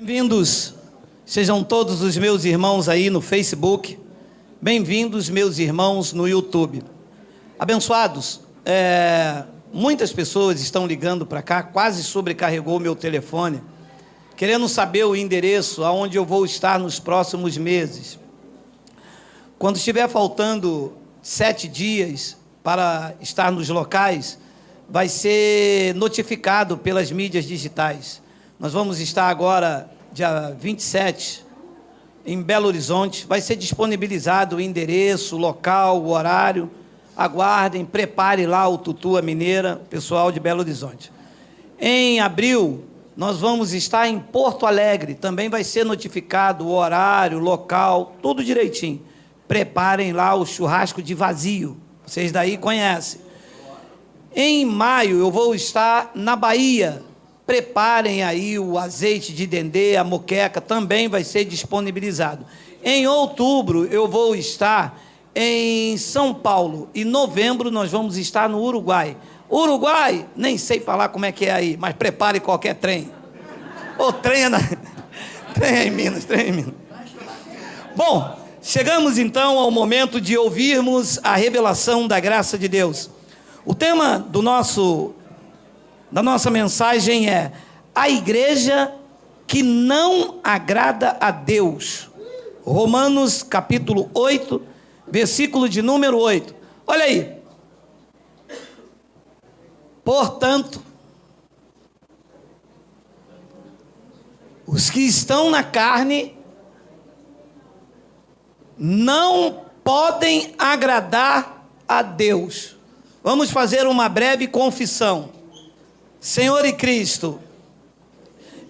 Bem-vindos, sejam todos os meus irmãos aí no Facebook, bem-vindos meus irmãos no YouTube, abençoados. Muitas pessoas estão ligando para cá, quase sobrecarregou o meu telefone, querendo saber o endereço aonde eu vou estar nos próximos meses. Quando estiver faltando 7 dias para estar nos locais, vai ser notificado pelas mídias digitais. Nós vamos estar agora, dia 27, em Belo Horizonte. Vai ser disponibilizado o endereço, o local, o horário. Aguardem, prepare lá o Tutu, a Mineira, pessoal de Belo Horizonte. Em abril, nós vamos estar em Porto Alegre. Também vai ser notificado o horário, o local, tudo direitinho. Preparem lá o churrasco de vazio. Vocês daí conhecem. Em maio, eu vou estar na Bahia. Preparem aí o azeite de dendê, a moqueca, também vai ser disponibilizado. Em outubro, eu vou estar em São Paulo. Em novembro, nós vamos estar no Uruguai. Uruguai, nem sei falar como é que é aí, mas prepare qualquer trem. Ou trem é em Minas, trem é em Minas. Bom, chegamos então ao momento de ouvirmos a revelação da graça de Deus. O tema da nossa mensagem é a igreja que não agrada a Deus. Romanos capítulo 8, versículo de número 8. Olha aí. Portanto, os que estão na carne não podem agradar a Deus. Vamos fazer uma breve confissão. Senhor e Cristo,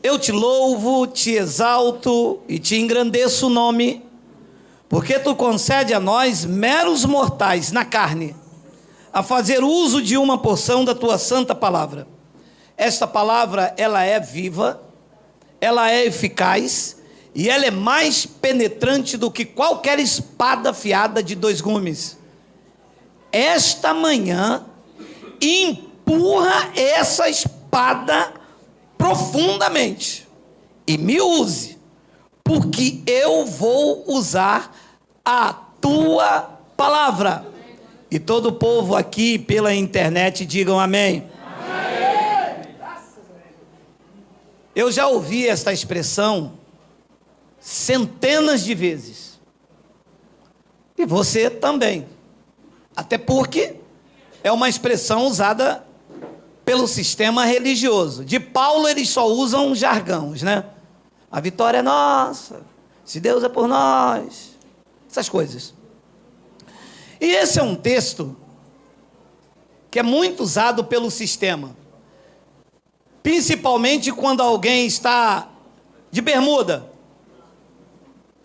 eu te louvo, te exalto e te engrandeço o nome, porque tu concede a nós, meros mortais na carne, a fazer uso de uma porção da tua santa palavra. Esta palavra, ela é viva, ela é eficaz e ela é mais penetrante do que qualquer espada afiada de 2 gumes. Esta manhã, empurra essa espada profundamente e me use, porque eu vou usar a tua palavra. E todo o povo aqui pela internet digam amém. Amém. Eu já ouvi esta expressão centenas de vezes, e você também, até porque é uma expressão usada pelo sistema religioso. De Paulo, eles só usam jargões, né? A vitória é nossa, se Deus é por nós, essas coisas. E esse é um texto que é muito usado pelo sistema, principalmente quando alguém está de bermuda.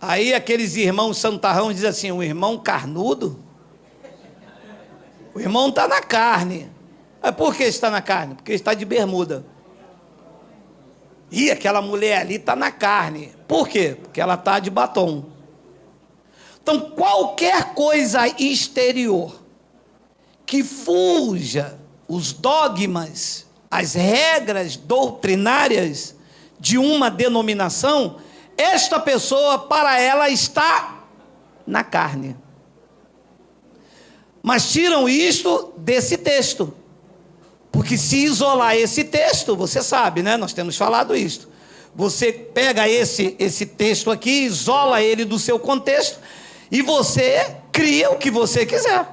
Aí aqueles irmãos santarrão dizem assim, um irmão carnudo? O irmão está na carne. Mas por que está na carne? Porque está de bermuda. E aquela mulher ali está na carne. Por quê? Porque ela está de batom. Então, qualquer coisa exterior que fuja os dogmas, as regras doutrinárias de uma denominação, esta pessoa, para ela, está na carne. Mas tiram isto desse texto, porque se isolar esse texto, você sabe, né? Nós temos falado isto. Você pega esse texto aqui, isola ele do seu contexto, e você cria o que você quiser.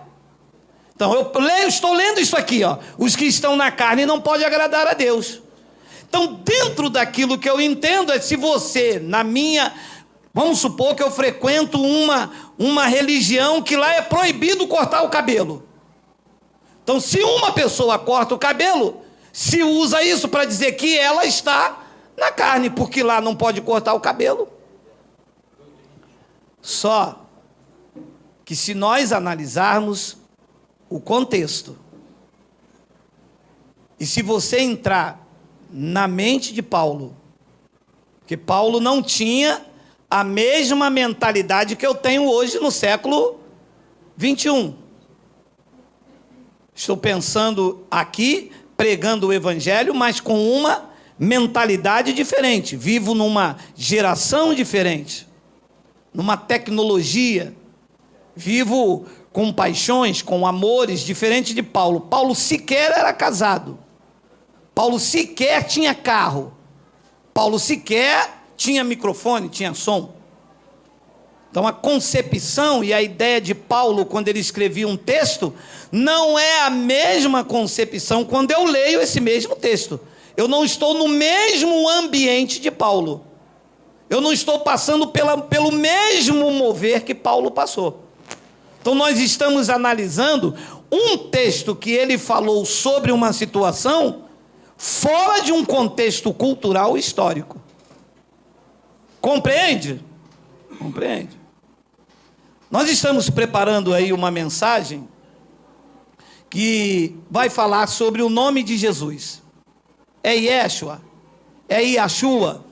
Então, estou lendo isso aqui, ó. Os que estão na carne não podem agradar a Deus. Então, dentro daquilo que eu entendo, é se você, vamos supor que eu frequento uma religião que lá é proibido cortar o cabelo. Então, se uma pessoa corta o cabelo, se usa isso para dizer que ela está na carne, porque lá não pode cortar o cabelo. Só que se nós analisarmos o contexto, e se você entrar na mente de Paulo, que Paulo não tinha a mesma mentalidade que eu tenho hoje no século 21. Estou pensando aqui, pregando o evangelho, mas com uma mentalidade diferente, vivo numa geração diferente, numa tecnologia, vivo com paixões, com amores, diferente de Paulo. Paulo sequer era casado. Paulo sequer tinha carro. Paulo sequer tinha microfone, tinha som. Então a concepção e a ideia de Paulo, quando ele escrevia um texto, não é a mesma concepção quando eu leio esse mesmo texto. Eu não estou no mesmo ambiente de Paulo. Eu não estou passando pelo mesmo mover que Paulo passou. Então nós estamos analisando um texto que ele falou sobre uma situação fora de um contexto cultural histórico. Compreende? Compreende. Nós estamos preparando aí uma mensagem que vai falar sobre o nome de Jesus. É Yeshua, é Yahshua,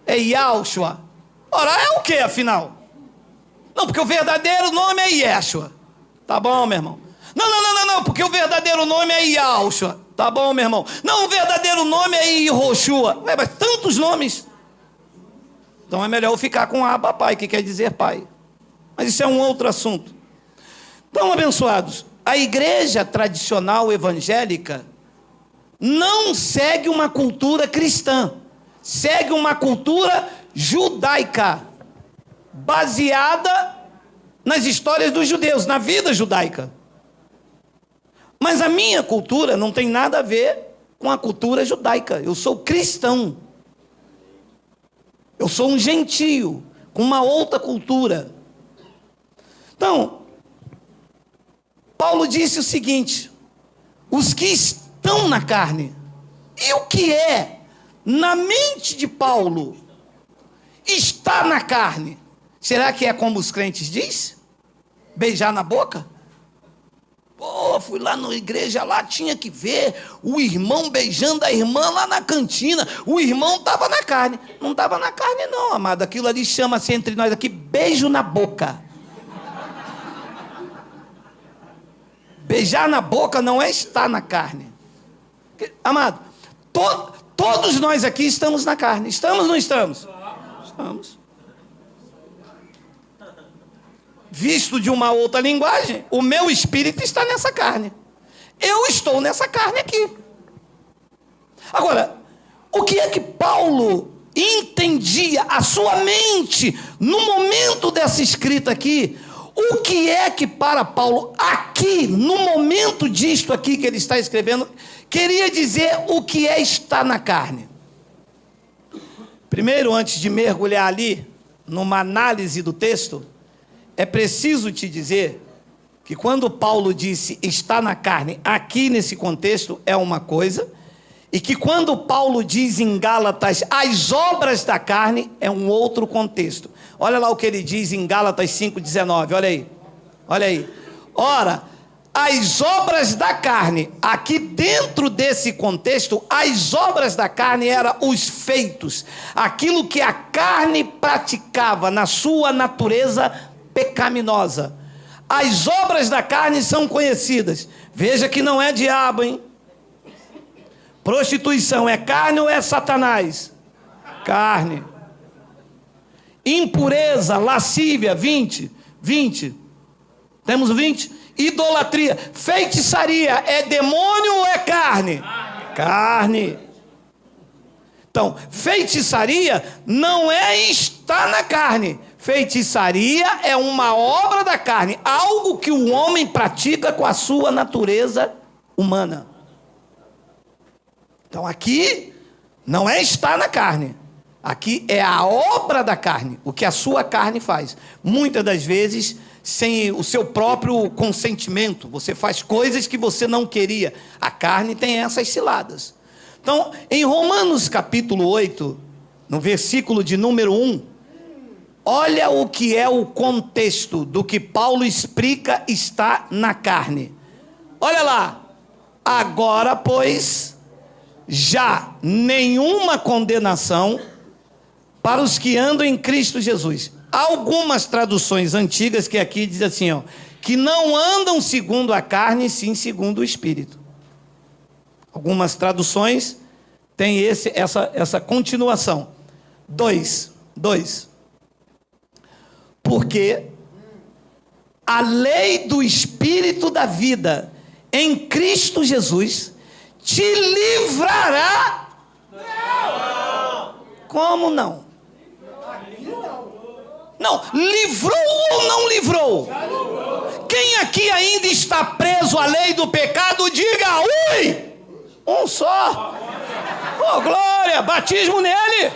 é Yahushua. Ora, é o que afinal? Não, porque o verdadeiro nome é Yeshua. Tá bom, meu irmão? Não, porque o verdadeiro nome é Yahushua. Tá bom, meu irmão? Não, o verdadeiro nome é Yehoshua. Mas tantos nomes. Então é melhor eu ficar com Abba Pai, que quer dizer Pai. Mas isso é um outro assunto. Então, abençoados, a igreja tradicional evangélica não segue uma cultura cristã, segue uma cultura judaica, baseada nas histórias dos judeus, na vida judaica. Mas a minha cultura não tem nada a ver com a cultura judaica. Eu sou cristão. Eu sou um gentio, com uma outra cultura. Então, Paulo disse o seguinte: os que estão na carne. E o que é, na mente de Paulo, está na carne? Será que é como os crentes dizem? Beijar na boca? Pô, fui lá na igreja, lá tinha que ver o irmão beijando a irmã lá na cantina. O irmão estava na carne. Não estava na carne não, amado. Aquilo ali chama-se entre nós aqui beijo na boca. Beijar na boca não é estar na carne. Amado, todos nós aqui estamos na carne. Estamos ou não estamos? Estamos. Visto de uma outra linguagem, o meu espírito está nessa carne. Eu estou nessa carne aqui. Agora, o que é que Paulo entendia, a sua mente, no momento dessa escrita aqui? O que é que para Paulo, aqui, no momento disto aqui que ele está escrevendo, queria dizer o que é estar na carne? Primeiro, antes de mergulhar ali, numa análise do texto, é preciso te dizer que quando Paulo disse está na carne, aqui nesse contexto é uma coisa, e que quando Paulo diz em Gálatas as obras da carne, é um outro contexto. Olha lá o que ele diz em Gálatas 5,19, olha aí, olha aí. Ora, as obras da carne, aqui dentro desse contexto, as obras da carne eram os feitos, aquilo que a carne praticava na sua natureza pecaminosa. As obras da carne são conhecidas. Veja que não é diabo, hein? Prostituição é carne ou é Satanás? Carne. Impureza, lascívia, 20. Temos 20? Idolatria. Feitiçaria é demônio ou é carne? Carne. Então, feitiçaria não é estar na carne. Feitiçaria é uma obra da carne, algo que o homem pratica com a sua natureza humana. Então aqui não é estar na carne, aqui é a obra da carne, o que a sua carne faz. Muitas das vezes sem o seu próprio consentimento, você faz coisas que você não queria. A carne tem essas ciladas. Então, em Romanos capítulo 8, no versículo de número 1, olha o que é o contexto do que Paulo explica está na carne. Olha lá. Agora, pois, já nenhuma condenação para os que andam em Cristo Jesus. Há algumas traduções antigas que aqui diz assim, ó, que não andam segundo a carne, sim segundo o Espírito. Algumas traduções tem essa continuação. 2. Porque a lei do Espírito da vida em Cristo Jesus te livrará. Não. Como não? Não, livrou ou não livrou? Quem aqui ainda está preso à lei do pecado, diga ui! Um só. Oh, glória! Batismo nele!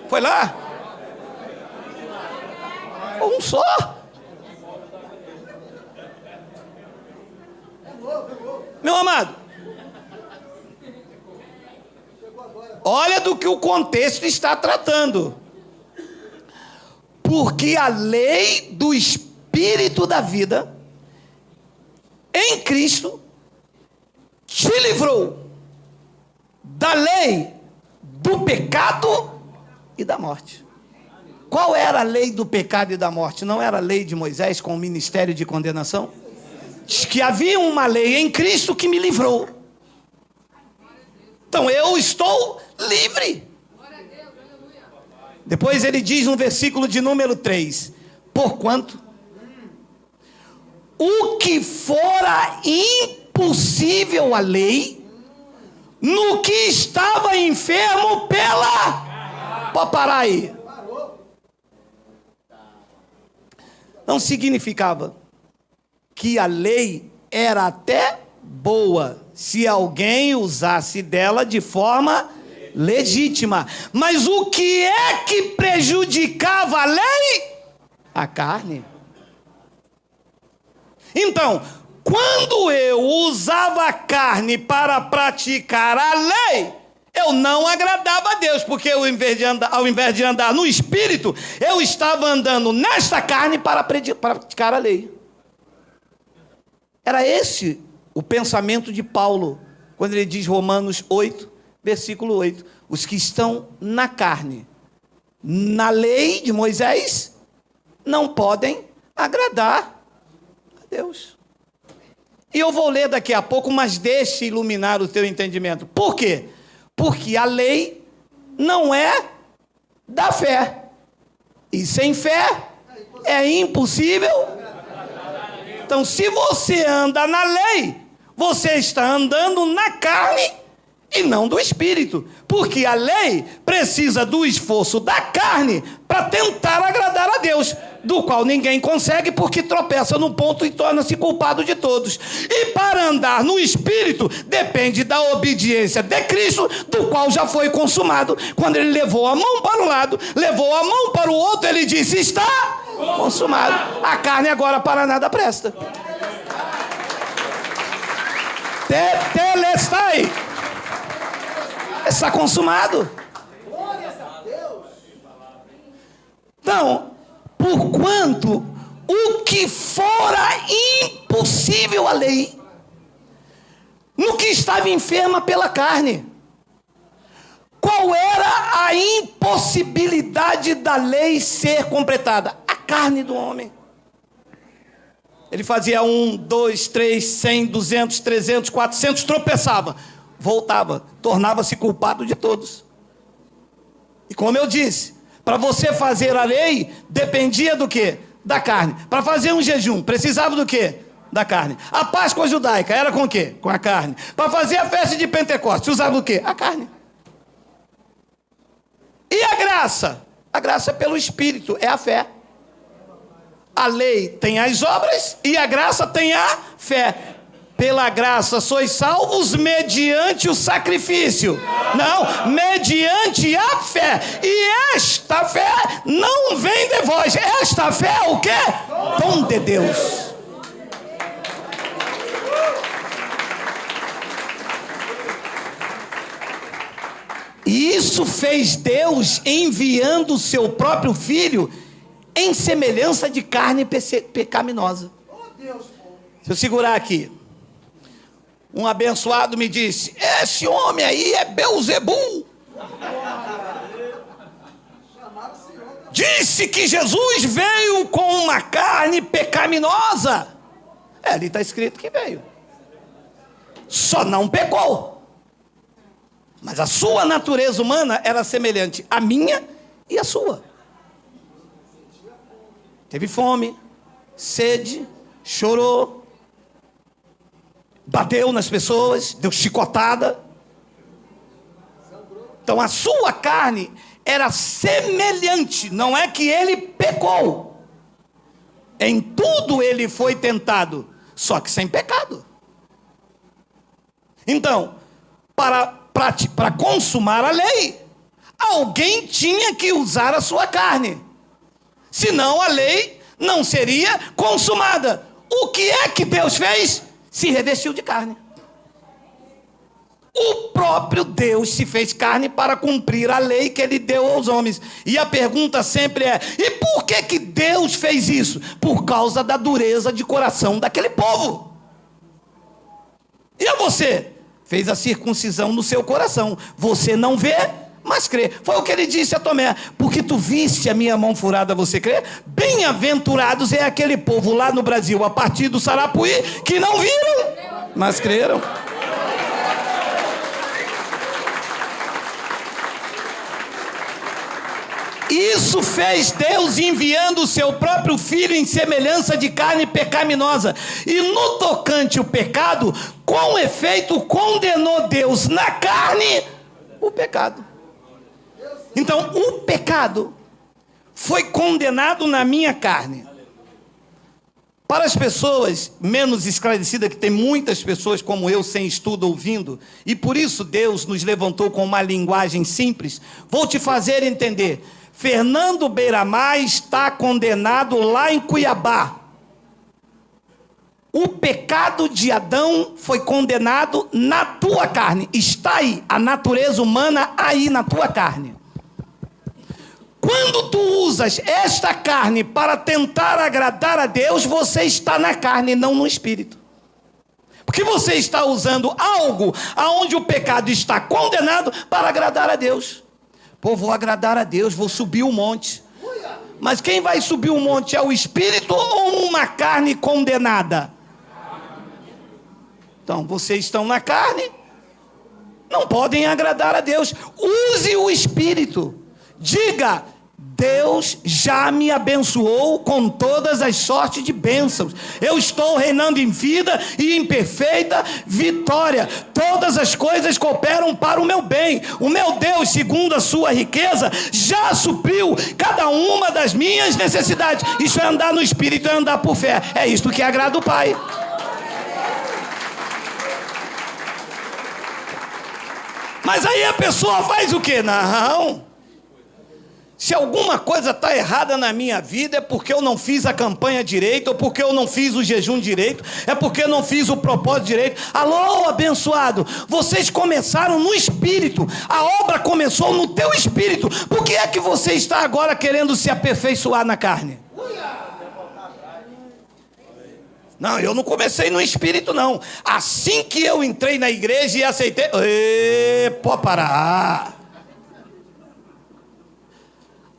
Foi lá? Um só. Meu amado, olha do que o contexto está tratando. Porque a lei do Espírito da vida em Cristo te livrou da lei do pecado e da morte. Qual era a lei do pecado e da morte? Não era a lei de Moisés com o ministério de condenação? Diz que havia uma lei em Cristo que me livrou. Então eu estou livre. Depois ele diz no versículo de número 3: porquanto o que fora impossível à lei, no que estava enfermo pode parar aí. Não significava que a lei era até boa se alguém usasse dela de forma legítima. Mas o que é que prejudicava a lei? A carne. Então, quando eu usava a carne para praticar a lei, eu não agradava a Deus, porque ao invés de andar no Espírito, eu estava andando nesta carne para praticar a lei. Era esse o pensamento de Paulo, quando ele diz Romanos 8, versículo 8, os que estão na carne, na lei de Moisés, não podem agradar a Deus. E eu vou ler daqui a pouco, mas deixe iluminar o teu entendimento. Por quê? Porque a lei não é da fé. E sem fé é impossível. Então, se você anda na lei, você está andando na carne e não do Espírito. Porque a lei precisa do esforço da carne para tentar agradar a Deus, do qual ninguém consegue porque tropeça no ponto e torna-se culpado de todos. E para andar no Espírito, depende da obediência de Cristo, do qual já foi consumado. Quando ele levou a mão para um lado, levou a mão para o outro, ele disse, está consumado. A carne agora para nada presta. Tetelestai. Está consumado. Então, porquanto o que fora impossível à lei, no que estava enferma pela carne. Qual era a impossibilidade da lei ser completada? A carne do homem. Ele fazia 1, 2, 3, 100, 200, 300, 400, tropeçava, voltava, tornava-se culpado de todos. E como eu disse, para você fazer a lei, dependia do quê? Da carne. Para fazer um jejum, precisava do quê? Da carne. A Páscoa judaica era com o quê? Com a carne. Para fazer a festa de Pentecostes, usava o quê? A carne. E a graça? A graça é pelo Espírito, é a fé. A lei tem as obras e a graça tem a fé. Pela graça sois salvos mediante o sacrifício. Não, mediante a fé. E esta fé não vem de vós. Esta fé é o quê? Dom de Deus. E isso fez Deus enviando o seu próprio Filho em semelhança de carne pecaminosa. Se eu segurar aqui, um abençoado me disse, esse homem aí é Beelzebul. Disse que Jesus veio com uma carne pecaminosa. Ali está escrito que veio. só não pecou. Mas a sua natureza humana era semelhante à minha e à sua. Teve fome, sede, chorou, bateu nas pessoas, deu chicotada. Então a sua carne era semelhante, não é que ele pecou. Em tudo ele foi tentado, só que sem pecado. Então, para consumar a lei, alguém tinha que usar a sua carne. Senão a lei não seria consumada. O que é que Deus fez? Se revestiu de carne. O próprio Deus se fez carne para cumprir a lei que ele deu aos homens. E a pergunta sempre é: e por que Deus fez isso? Por causa da dureza de coração daquele povo. E a você? Fez a circuncisão no seu coração. Você não vê, mas crê. Foi o que ele disse a Tomé: porque tu viste a minha mão furada, você crê? Bem-aventurados é aquele povo lá no Brasil, a partir do Sarapuí, que não viram, mas creram. Isso fez Deus enviando o seu próprio Filho em semelhança de carne pecaminosa. E no tocante ao pecado, com efeito, condenou Deus na carne o pecado. Então, o pecado foi condenado na minha carne. Para as pessoas menos esclarecidas, que tem muitas pessoas como eu sem estudo ouvindo, e por isso Deus nos levantou com uma linguagem simples, vou te fazer entender. Fernando Beiramar está condenado lá em Cuiabá. O pecado de Adão foi condenado na tua carne. Está aí, a natureza humana aí na tua carne. Quando tu usas esta carne para tentar agradar a Deus, você está na carne, não no espírito. Porque você está usando algo aonde o pecado está condenado para agradar a Deus. Pô, vou agradar a Deus, vou subir o monte. Mas quem vai subir o monte é o espírito ou uma carne condenada? Então, vocês estão na carne, não podem agradar a Deus. Use o espírito. Diga: Deus já me abençoou com todas as sortes de bênçãos. Eu estou reinando em vida e em perfeita vitória. Todas as coisas cooperam para o meu bem. O meu Deus, segundo a sua riqueza, já supriu cada uma das minhas necessidades. Isso é andar no Espírito, é andar por fé. É isto que agrada o Pai. Mas aí a pessoa faz o quê? Não. Se alguma coisa está errada na minha vida, é porque eu não fiz a campanha direito, ou porque eu não fiz o jejum direito, é porque eu não fiz o propósito direito. Alô, abençoado, vocês começaram no espírito, a obra começou no teu espírito. Por que é que você está agora querendo se aperfeiçoar na carne? Não, eu não comecei no espírito, não. Assim que eu entrei na igreja e aceitei... Pode parar.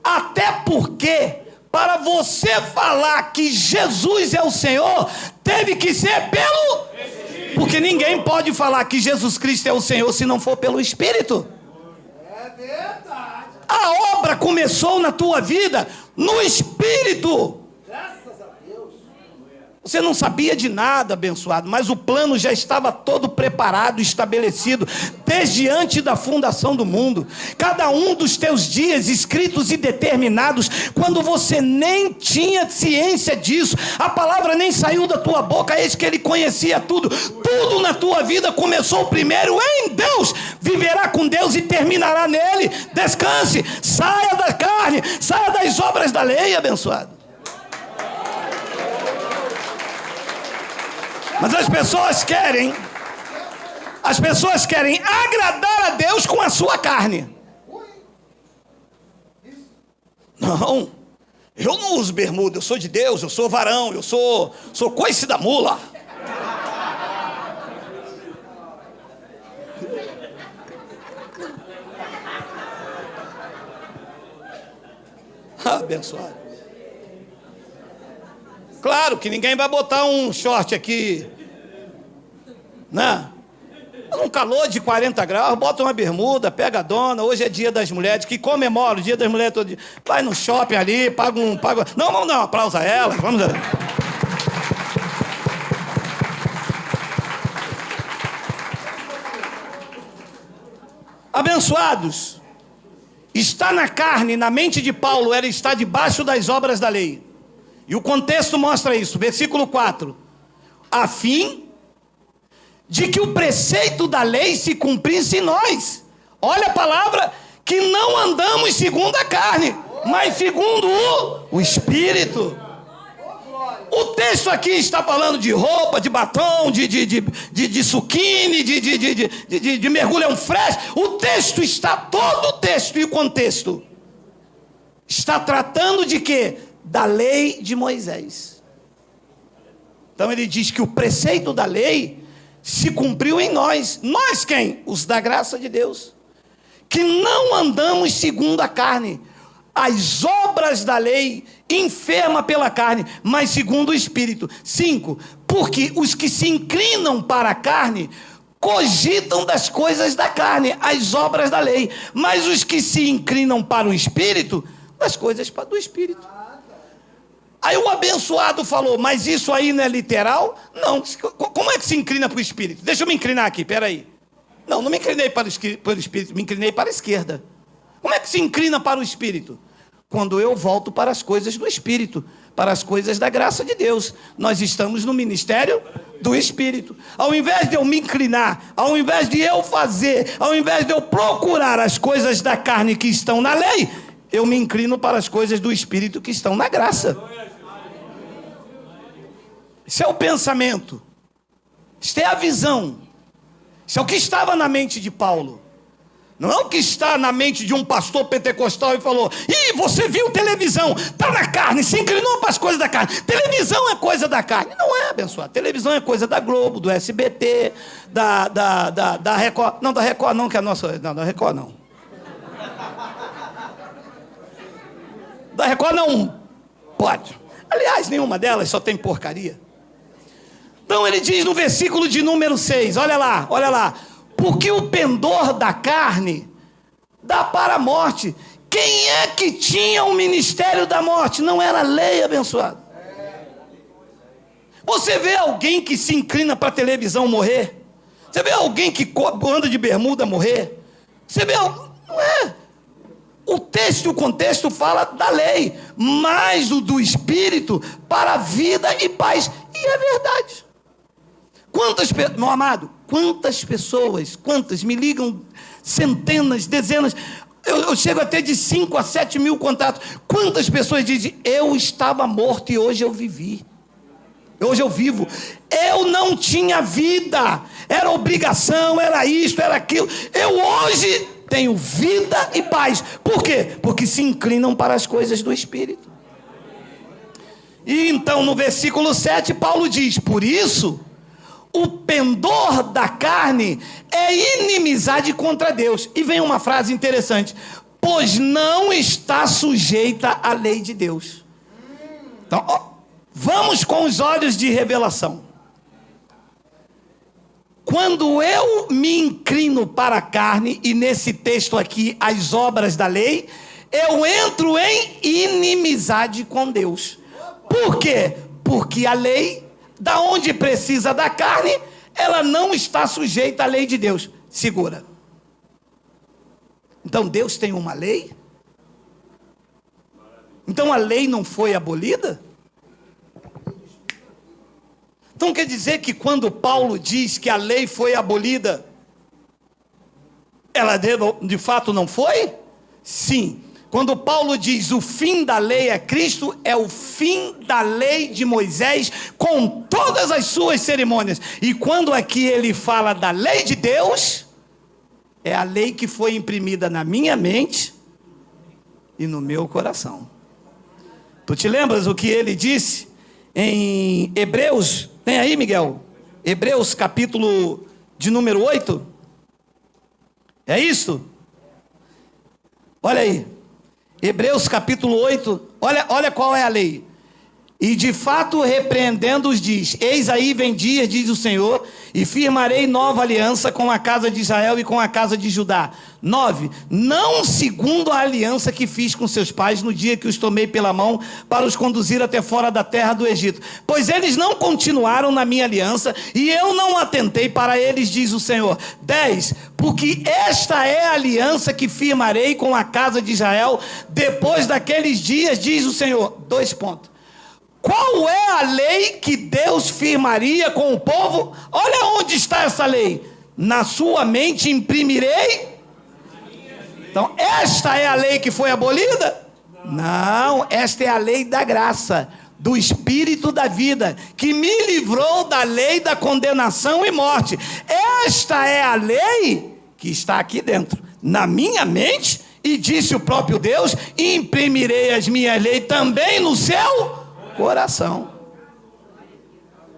Até porque, para você falar que Jesus é o Senhor, teve que ser pelo... Porque ninguém pode falar que Jesus Cristo é o Senhor se não for pelo Espírito. É verdade. A obra começou na tua vida no Espírito. Graças a Deus. Você não sabia de nada, abençoado, mas o plano já estava todo preparado, estabelecido, desde antes da fundação do mundo. Cada um dos teus dias escritos e determinados, quando você nem tinha ciência disso, a palavra nem saiu da tua boca, eis que ele conhecia tudo. Tudo na tua vida começou primeiro em Deus, viverá com Deus e terminará nele. Descanse, saia da carne, saia das obras da lei, abençoado. Mas as pessoas querem agradar a Deus com a sua carne. Não, eu não uso bermuda, eu sou de Deus, eu sou varão, eu sou coice da mula. Abençoado. Claro que ninguém vai botar um short aqui, né? Um calor de 40 graus, bota uma bermuda, pega a dona. Hoje é dia das mulheres, que comemora o dia das mulheres todo dia. Vai no shopping ali, paga um... Não, vamos dar um aplauso a elas, vamos... Abençoados, está na carne, na mente de Paulo, era estar debaixo das obras da lei. E o contexto mostra isso, versículo 4. A fim de que o preceito da lei se cumprisse em nós. Olha a palavra, que não andamos segundo a carne, mas segundo o Espírito. O texto aqui está falando de roupa, de batom, de suquine, de mergulhão fresh. O texto está, todo o texto e o contexto está tratando de quê? Da lei de Moisés. Então ele diz que o preceito da lei se cumpriu em nós. Nós quem? Os da graça de Deus. Que não andamos segundo a carne, as obras da lei, enferma pela carne, mas segundo o Espírito. 5. Porque os que se inclinam para a carne cogitam das coisas da carne, as obras da lei, mas os que se inclinam para o Espírito, das coisas do Espírito. Aí o abençoado falou, mas isso aí não é literal? Não. Como é que se inclina para o Espírito? Deixa eu me inclinar aqui, peraí. Não me inclinei para o Espírito, me inclinei para a esquerda. Como é que se inclina para o Espírito? Quando eu volto para as coisas do Espírito, para as coisas da graça de Deus. Nós estamos no ministério do Espírito. Ao invés de eu me inclinar, ao invés de eu fazer, ao invés de eu procurar as coisas da carne que estão na lei, eu me inclino para as coisas do Espírito que estão na graça. Esse é o pensamento. Isso é a visão. Isso é o que estava na mente de Paulo. Não é o que está na mente de um pastor pentecostal e falou, você viu televisão, está na carne, se inclinou para as coisas da carne. Televisão é coisa da carne. Não é, abençoado. Televisão é coisa da Globo, do SBT, da Record. Não, da Record não, que é a nossa... Não, da Record não. Da Record não pode. Aliás, nenhuma delas, só tem porcaria. Então ele diz no versículo de número 6, olha lá. Porque o pendor da carne dá para a morte. Quem é que tinha o ministério da morte? Não era a lei, abençoado. Você vê alguém que se inclina para a televisão morrer? Você vê alguém que anda de bermuda morrer? Você vê... Não é. O texto e o contexto fala da lei, mas o do Espírito para vida e paz. E é verdade. Meu amado, quantas pessoas, me ligam centenas, dezenas, eu chego até de 5 a 7 mil contatos. Quantas pessoas dizem, eu estava morto e hoje eu vivi. Hoje eu vivo. Eu não tinha vida, era obrigação, era isto, era aquilo. Eu hoje tenho vida e paz. Por quê? Porque se inclinam para as coisas do Espírito. E então no versículo 7 Paulo diz, por isso... O pendor da carne é inimizade contra Deus. E vem uma frase interessante. Pois não está sujeita à lei de Deus. Então, vamos com os olhos de revelação. Quando eu me inclino para a carne, e nesse texto aqui, as obras da lei, eu entro em inimizade com Deus. Por quê? Porque a lei... Da onde precisa da carne, ela não está sujeita à lei de Deus. Segura. Então Deus tem uma lei? Então a lei não foi abolida? Então quer dizer que quando Paulo diz que a lei foi abolida, ela de fato não foi? Sim. Quando Paulo diz o fim da lei é Cristo, é o fim da lei de Moisés com todas as suas cerimônias. E quando aqui ele fala da lei de Deus, é a lei que foi imprimida na minha mente e no meu coração. Tu te lembras o que ele disse em Hebreus? Tem aí, Miguel? Hebreus capítulo de número 8? É isso? Olha aí. Hebreus capítulo 8, olha qual é a lei. E de fato, repreendendo-os, diz: eis aí vem dias, diz o Senhor, e firmarei nova aliança com a casa de Israel e com a casa de Judá. 9. Não segundo a aliança que fiz com seus pais no dia que os tomei pela mão para os conduzir até fora da terra do Egito. Pois eles não continuaram na minha aliança e eu não atentei para eles, diz o Senhor. 10. Porque esta é a aliança que firmarei com a casa de Israel depois daqueles dias, diz o Senhor. 2 pontos. Qual é a lei que Deus firmaria com o povo? Olha onde está essa lei. Na sua mente imprimirei. Então, esta é a lei que foi abolida? Não, esta é a lei da graça, do Espírito da vida, que me livrou da lei da condenação e morte. Esta é a lei que está aqui dentro, na minha mente, e disse o próprio Deus: imprimirei as minhas leis também no seu coração.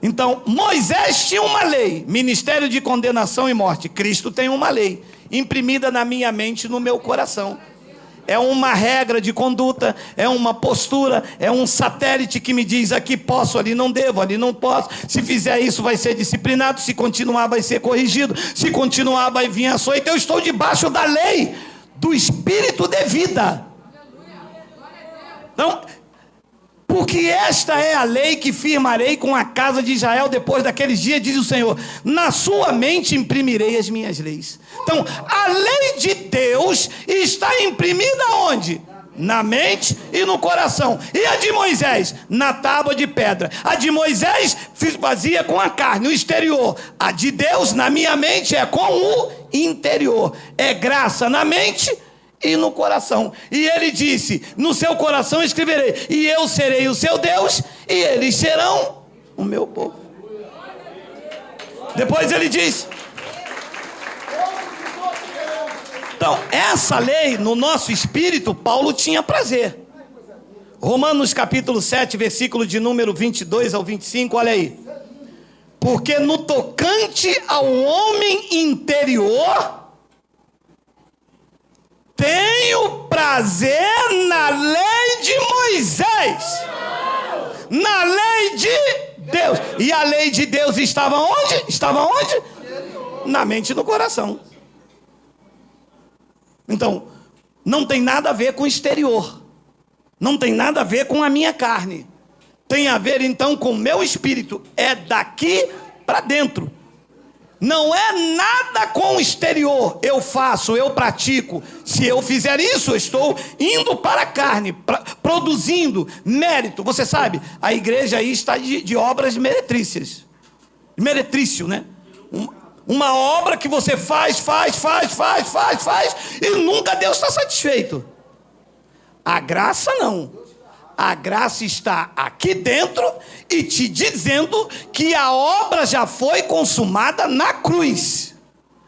Então, Moisés tinha uma lei, ministério de condenação e morte. Cristo tem uma lei, imprimida na minha mente e no meu coração. É uma regra de conduta, é uma postura, é um satélite que me diz: aqui posso, ali não devo, ali não posso. Se fizer isso vai ser disciplinado, se continuar vai ser corrigido, se continuar vai vir açoite. Eu estou debaixo da lei do Espírito de vida. Então, porque esta é a lei que firmarei com a casa de Israel depois daqueles dias, diz o Senhor: na sua mente imprimirei as minhas leis. Então, a lei de Deus está imprimida onde? Na mente e no coração. E a de Moisés? Na tábua de pedra. A de Moisés fazia com a carne, o exterior. A de Deus, na minha mente, é com o interior. É graça na mente e no coração. E ele disse: no seu coração escreverei, e eu serei o seu Deus, e eles serão o meu povo. Depois ele diz: então, essa lei no nosso espírito, Paulo tinha prazer. Romanos capítulo 7, versículo de número 22 ao 25, olha aí. Porque no tocante ao homem interior, tenho prazer na lei de Moisés, na lei de Deus. E a lei de Deus estava onde? Estava onde? Na mente e no coração. Então, não tem nada a ver com o exterior, não tem nada a ver com a minha carne, tem a ver então com o meu espírito. É daqui para dentro. Não é nada com o exterior. Eu faço, eu pratico. Se eu fizer isso, eu estou indo para a carne, produzindo mérito. Você sabe, a igreja aí está de obras meretrícias. Meretrício, né? Uma obra que você faz, e nunca Deus está satisfeito. A graça não. A graça está aqui dentro e te dizendo que a obra já foi consumada na cruz.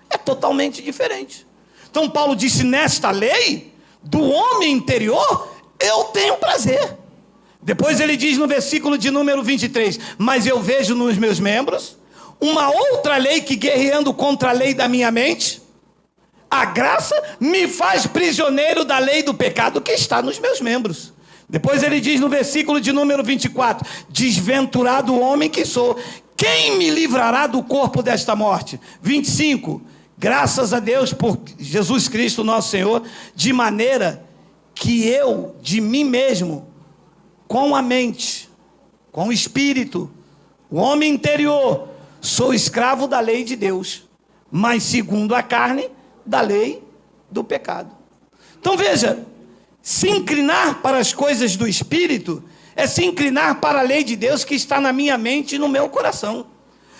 É totalmente diferente. Então Paulo disse: nesta lei do homem interior eu tenho prazer. Depois ele diz no versículo de número 23: mas eu vejo nos meus membros uma outra lei que, guerreando contra a lei da minha mente, a graça me faz prisioneiro da lei do pecado que está nos meus membros. Depois ele diz no versículo de número 24: desventurado homem que sou, quem me livrará do corpo desta morte? 25: graças a Deus por Jesus Cristo nosso Senhor, de maneira que eu, de mim mesmo, com a mente, com o espírito, o homem interior, sou escravo da lei de Deus, mas segundo a carne, da lei do pecado. Então veja, se inclinar para as coisas do Espírito é se inclinar para a lei de Deus que está na minha mente e no meu coração.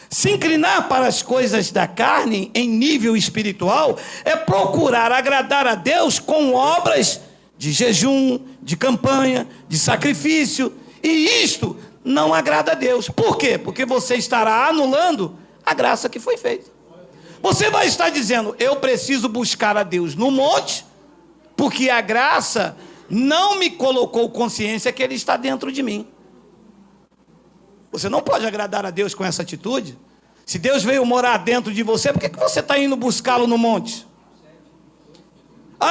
Se inclinar para as coisas da carne em nível espiritual é procurar agradar a Deus com obras de jejum, de campanha, de sacrifício, e isto não agrada a Deus. Por quê? Porque você estará anulando a graça que foi feita. Você vai estar dizendo: eu preciso buscar a Deus no monte, porque a graça não me colocou consciência que Ele está dentro de mim. Você não pode agradar a Deus com essa atitude. Se Deus veio morar dentro de você, por que você está indo buscá-lo no monte?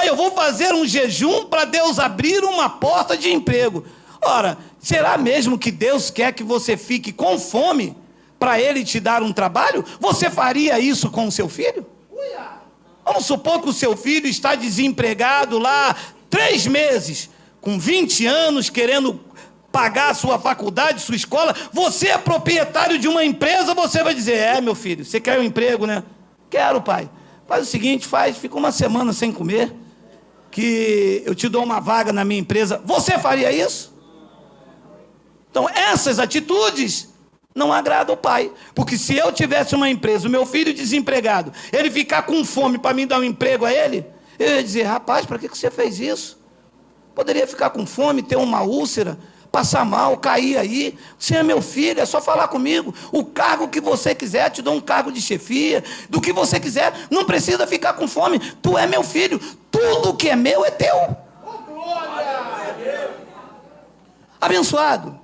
Eu vou fazer um jejum para Deus abrir uma porta de emprego. Ora, será mesmo que Deus quer que você fique com fome para Ele te dar um trabalho? Você faria isso com o seu filho? Vamos supor que o seu filho está desempregado lá 3 meses, com 20 anos, querendo pagar a sua faculdade, sua escola. Você é proprietário de uma empresa, você vai dizer: meu filho, você quer um emprego, né? Quero, pai. Faz o seguinte, fica uma semana sem comer, que eu te dou uma vaga na minha empresa. Você faria isso? Então, essas atitudes não agradam o pai. Porque se eu tivesse uma empresa, o meu filho desempregado, ele ficar com fome para mim dar um emprego a ele, eu ia dizer: rapaz, para que você fez isso? Poderia ficar com fome, ter uma úlcera, passar mal, cair aí. Você é meu filho, é só falar comigo. O cargo que você quiser, te dou um cargo de chefia, do que você quiser. Não precisa ficar com fome. Tu é meu filho. Tudo que é meu é teu. Abençoado.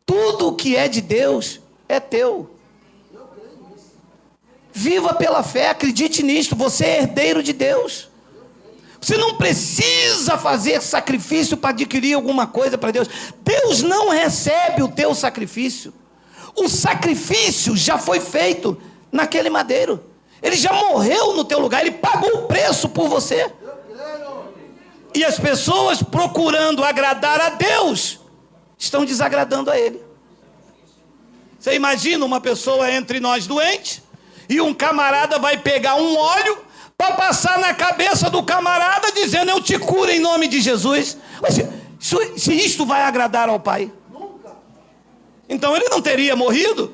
Tudo que é de Deus é teu. Viva pela fé, acredite nisto. Você é herdeiro de Deus. Você não precisa fazer sacrifício para adquirir alguma coisa para Deus. Deus não recebe o teu sacrifício. O sacrifício já foi feito naquele madeiro. Ele já morreu no teu lugar. Ele pagou o preço por você. E as pessoas procurando agradar a Deus estão desagradando a Ele. Você imagina uma pessoa entre nós doente e um camarada vai pegar um óleo para passar na cabeça do camarada, dizendo: eu te curo em nome de Jesus. Mas se isto vai agradar ao Pai? Nunca. Então ele não teria morrido.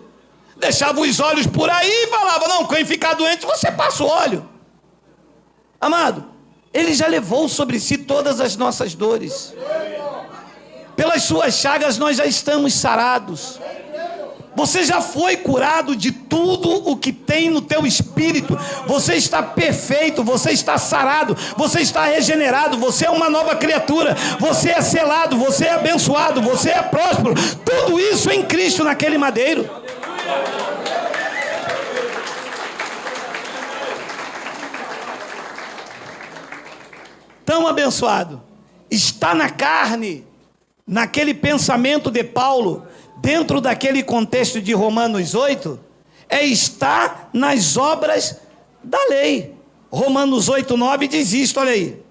Deixava os olhos por aí e falava: não, quem ficar doente, você passa o óleo. Amado, Ele já levou sobre si todas as nossas dores. Pelas suas chagas nós já estamos sarados. Você já foi curado de tudo o que tem no teu espírito. Você está perfeito, você está sarado, você está regenerado, você é uma nova criatura, você é selado, você é abençoado, você é próspero. Tudo isso em Cristo naquele madeiro. Tão abençoado. Está na carne, naquele pensamento de Paulo, dentro daquele contexto de Romanos 8, estar nas obras da lei. Romanos 8:9 diz isto, olha aí.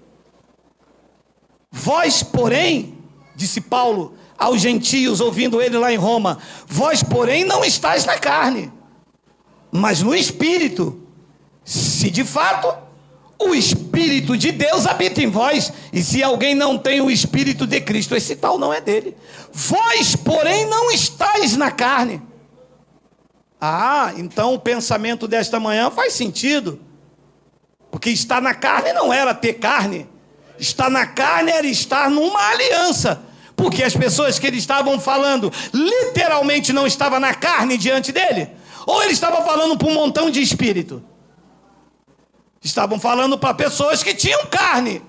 Vós, porém, disse Paulo aos gentios, ouvindo ele lá em Roma, vós, porém, não estáis na carne, mas no Espírito, se de fato o Espírito de Deus habita em vós. E se alguém não tem o Espírito de Cristo, esse tal não é dele. Vós, porém, não estáis na carne. Então o pensamento desta manhã faz sentido. Porque estar na carne não era ter carne. Estar na carne era estar numa aliança. Porque as pessoas que eles estavam falando literalmente não estavam na carne diante dele. Ou ele estava falando para um montão de espírito. Estavam falando para pessoas que tinham carne.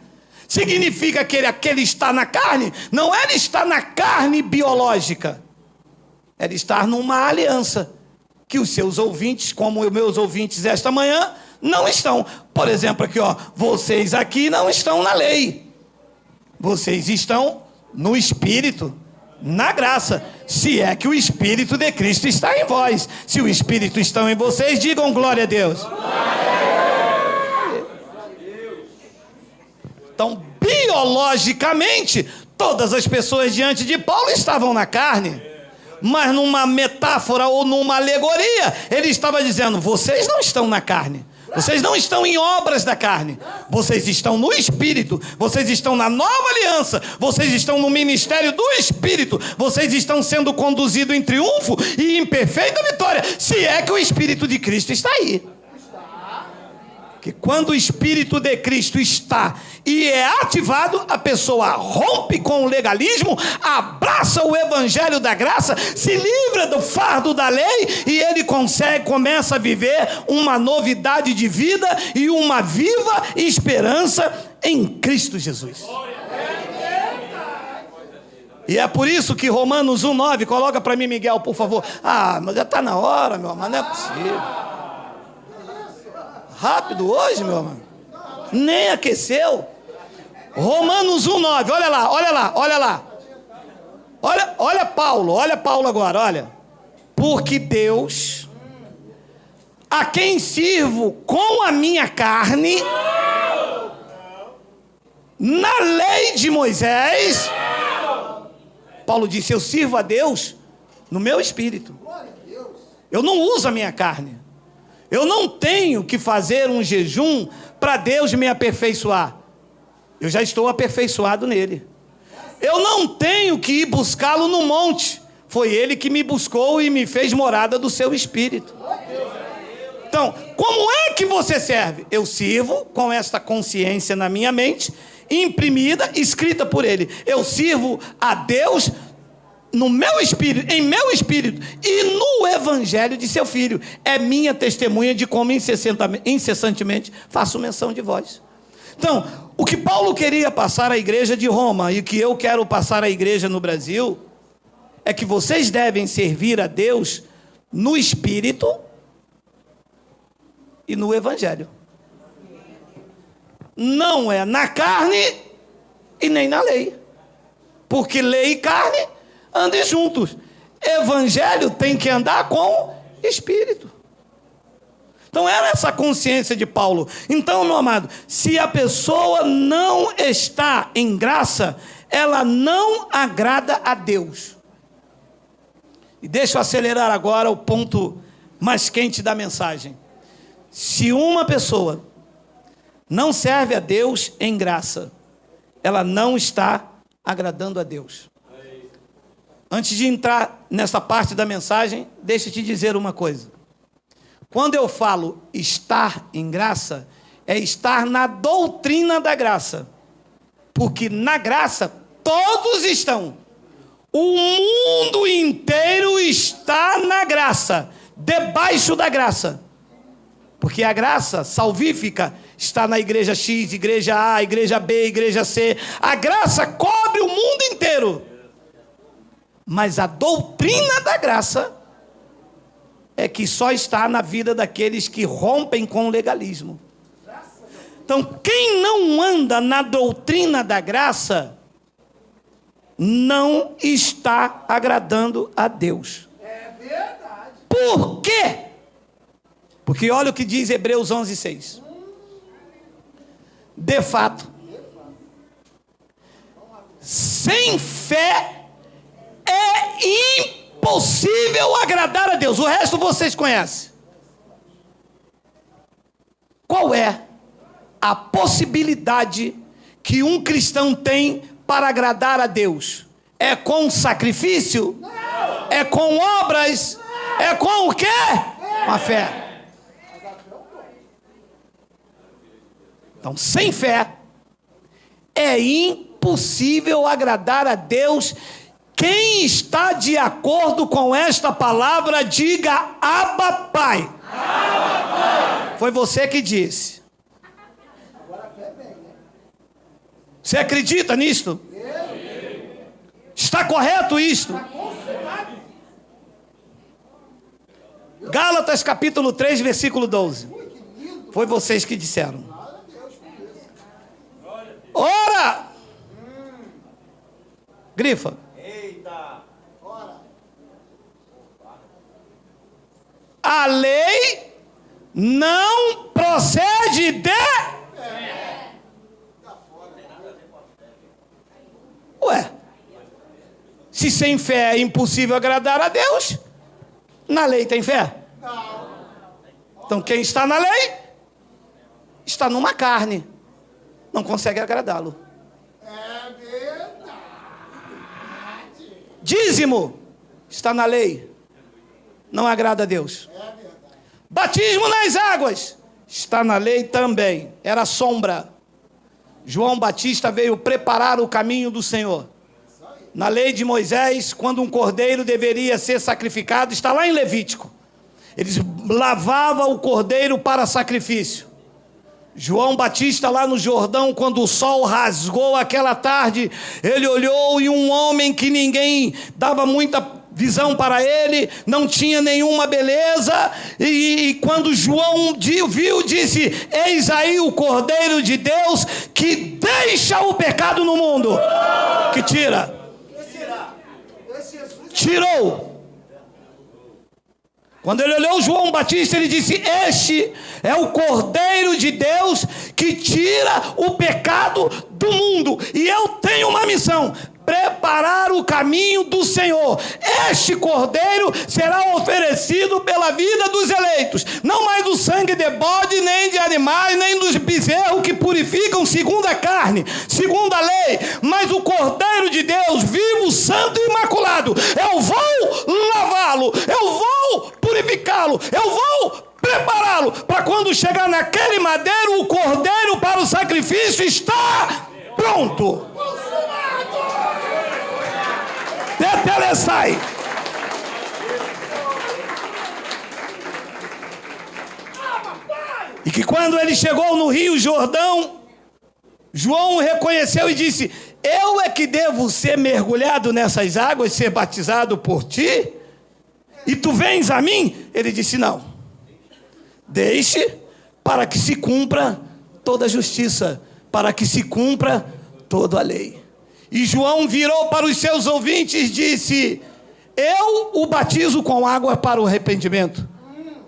Significa que aquele estar na carne não era estar na carne biológica. Era estar numa aliança. Que os seus ouvintes, como os meus ouvintes esta manhã, não estão. Por exemplo, aqui, vocês aqui não estão na lei. Vocês estão no Espírito, na graça. Se é que o Espírito de Cristo está em vós. Se o Espírito está em vocês, digam glória a Deus. Então, biologicamente, todas as pessoas diante de Paulo estavam na carne. Mas numa metáfora ou numa alegoria, ele estava dizendo: vocês não estão na carne. Vocês não estão em obras da carne. Vocês estão no Espírito. Vocês estão na nova aliança. Vocês estão no ministério do Espírito. Vocês estão sendo conduzidos em triunfo e em perfeita vitória. Se é que o Espírito de Cristo está aí. Que quando o Espírito de Cristo está e é ativado, a pessoa rompe com o legalismo, abraça o Evangelho da graça, se livra do fardo da lei e ele começa a viver uma novidade de vida e uma viva esperança em Cristo Jesus. E é por isso que Romanos 1:9, coloca para mim, Miguel, por favor. Mas já está na hora, meu irmão, não é possível. Rápido hoje, meu irmão. Nem aqueceu. Romanos 1:9, olha lá. Olha Paulo agora, olha. Porque Deus, a quem sirvo com a minha carne, na lei de Moisés, Paulo disse, eu sirvo a Deus no meu espírito. Eu não uso a minha carne. Eu não tenho que fazer um jejum para Deus me aperfeiçoar. Eu já estou aperfeiçoado nele. Eu não tenho que ir buscá-lo no monte. Foi ele que me buscou e me fez morada do seu espírito. Então, como é que você serve? Eu sirvo com esta consciência na minha mente, imprimida, escrita por ele. Eu sirvo a Deus no meu espírito, em meu espírito e no evangelho de seu filho. É minha testemunha de como incessantemente faço menção de vós. Então, o que Paulo queria passar à igreja de Roma e que eu quero passar à igreja no Brasil é que vocês devem servir a Deus no espírito e no evangelho. Não é na carne e nem na lei. Porque lei e carne andem juntos. Evangelho tem que andar com espírito. Então era essa consciência de Paulo. Então, meu amado, se a pessoa não está em graça, ela não agrada a Deus. E deixa eu acelerar agora o ponto mais quente da mensagem. Se uma pessoa não serve a Deus em graça, ela não está agradando a Deus. Antes de entrar nessa parte da mensagem, deixa eu te dizer uma coisa. Quando eu falo estar em graça, é estar na doutrina da graça. Porque na graça todos estão. O mundo inteiro está na graça, debaixo da graça. Porque a graça salvífica está na igreja X, igreja A, igreja B, igreja C. A graça cobre o mundo inteiro. Mas a doutrina da graça é que só está na vida daqueles que rompem com o legalismo. Então, quem não anda na doutrina da graça, não está agradando a Deus. É verdade. Por quê? Porque olha o que diz Hebreus 11:6. De fato, sem fé é impossível agradar a Deus. O resto vocês conhecem. Qual é a possibilidade que um cristão tem para agradar a Deus? É com sacrifício? Não. É com obras? Não. É com o quê? Com a fé. Então, sem fé, é impossível agradar a Deus. Quem está de acordo com esta palavra, diga Abba, Pai. Abba, Pai. Foi você que disse. Você acredita nisto? Está correto isto? Gálatas capítulo 3, versículo 12. Foi vocês que disseram. Ora! Grifa. Eita! Ora! A lei não procede de... Ué, se sem fé é impossível agradar a Deus, na lei tem fé? Não. Então quem está na lei, está numa carne, não consegue agradá-lo. É verdade. Dízimo, está na lei, não agrada a Deus. É verdade. Batismo nas águas, está na lei também, era sombra. João Batista veio preparar o caminho do Senhor. Na lei de Moisés, quando um cordeiro deveria ser sacrificado, está lá em Levítico. Eles lavavam o cordeiro para sacrifício. João Batista lá no Jordão, quando o sol rasgou aquela tarde, ele olhou e um homem que ninguém dava muita visão para ele, não tinha nenhuma beleza, e quando João viu, disse: eis aí o Cordeiro de Deus que deixa o pecado no mundo, que tira. tirou. Quando ele olhou João Batista, ele disse: este é o Cordeiro de Deus que tira o pecado do mundo. E eu tenho uma missão: preparar o caminho do Senhor. Este Cordeiro será oferecido pela vida dos eleitos, não mais do sangue de bode, nem de animais, nem dos bezerros que purificam segundo a carne, segundo a lei, mas o Cordeiro de Deus, vivo, santo e imaculado. Eu vou lavá-lo, eu vou purificá-lo, eu vou prepará-lo, para quando chegar naquele madeiro, o Cordeiro para o sacrifício está pronto. Tetelestai. E que quando ele chegou no Rio Jordão, João o reconheceu e disse: eu é que devo ser mergulhado nessas águas, ser batizado por ti? E tu vens a mim? Ele disse: não, deixe para que se cumpra toda a justiça, para que se cumpra toda a lei. E João virou para os seus ouvintes e disse: eu o batizo com água para o arrependimento,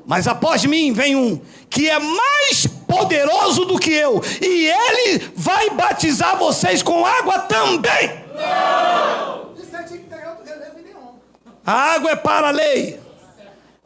mas após mim vem um que é mais poderoso do que eu, e ele vai batizar vocês com água também. Não! Isso é de que tem outro relevo nenhum. A água é para a lei,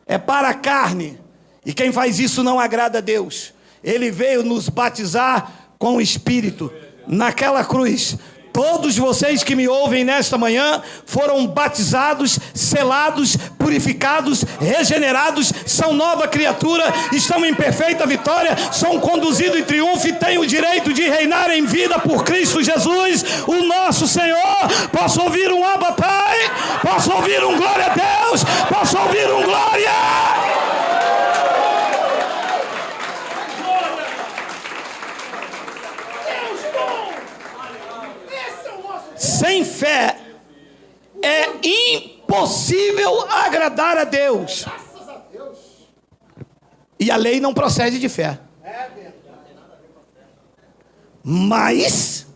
é para a carne, e quem faz isso não agrada a Deus. Ele veio nos batizar com o Espírito. Naquela cruz, todos vocês que me ouvem nesta manhã foram batizados, selados, purificados, regenerados, são nova criatura, estão em perfeita vitória, são conduzidos em triunfo e têm o direito de reinar em vida por Cristo Jesus, o nosso Senhor. Posso ouvir um Abba Pai? Posso ouvir um glória a Deus? Posso ouvir um glória? Sem fé é impossível agradar a Deus. E a lei não procede de fé. Mas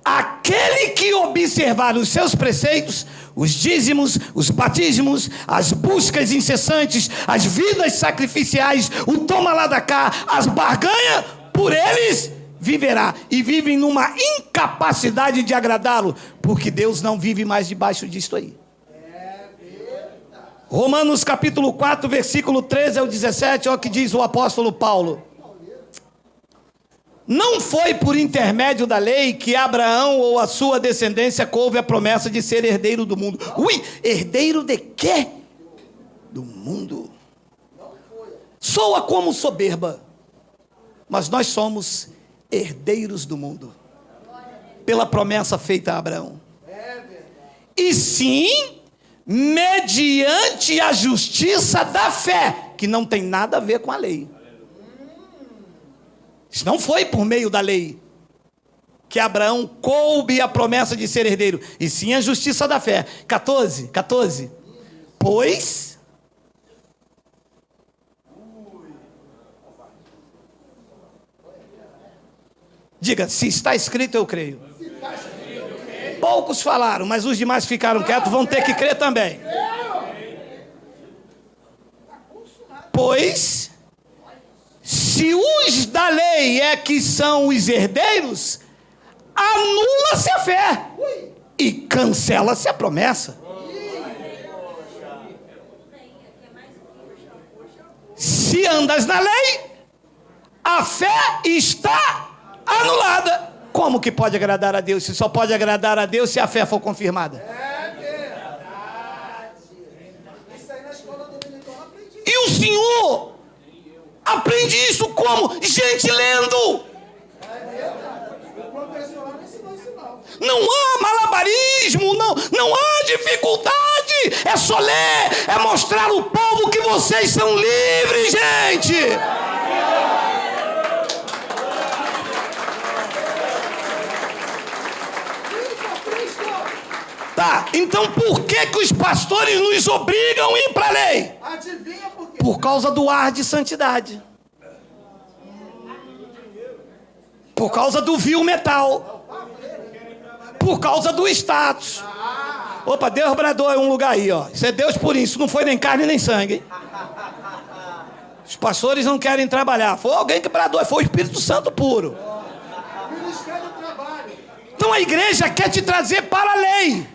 aquele que observar os seus preceitos, os dízimos, os batismos, as buscas incessantes, as vidas sacrificiais, o toma lá da cá, as barganhas, por eles viverá. E vivem numa incapacidade de agradá-lo, porque Deus não vive mais debaixo disto aí. Romanos capítulo 4, versículo 13 ao 17, olha o que diz o apóstolo Paulo: não foi por intermédio da lei que Abraão ou a sua descendência coube a promessa de ser herdeiro do mundo. Herdeiro de quê? Do mundo. Soa como soberba, mas nós somos herdeiros do mundo, pela promessa feita a Abraão. E sim, mediante a justiça da fé, que não tem nada a ver com a lei. Isso não foi por meio da lei que Abraão coube a promessa de ser herdeiro, e sim a justiça da fé. 14. Pois diga, se está escrito, eu creio. Poucos falaram, mas os demais ficaram quietos, vão ter que crer também. Pois, se os da lei é que são os herdeiros, anula-se a fé e cancela-se a promessa. Se andas na lei, a fé está anulada. Como que pode agradar a Deus? Se só pode agradar a Deus se a fé for confirmada. E o Senhor aprende isso como? Gente lendo. Não há malabarismo, não há dificuldade. É só ler, é mostrar ao povo que vocês são livres, gente. Tá, então por que os pastores nos obrigam a ir para a lei? Adivinha por quê? Por causa do ar de santidade. Por causa do vil metal. Por causa do status. Opa, Deus bradou em um lugar aí, ó. Isso é Deus por isso, não foi nem carne nem sangue, hein? Os pastores não querem trabalhar. Foi alguém que bradou, foi o Espírito Santo puro. Ministério do Trabalho. Então a igreja quer te trazer para a lei,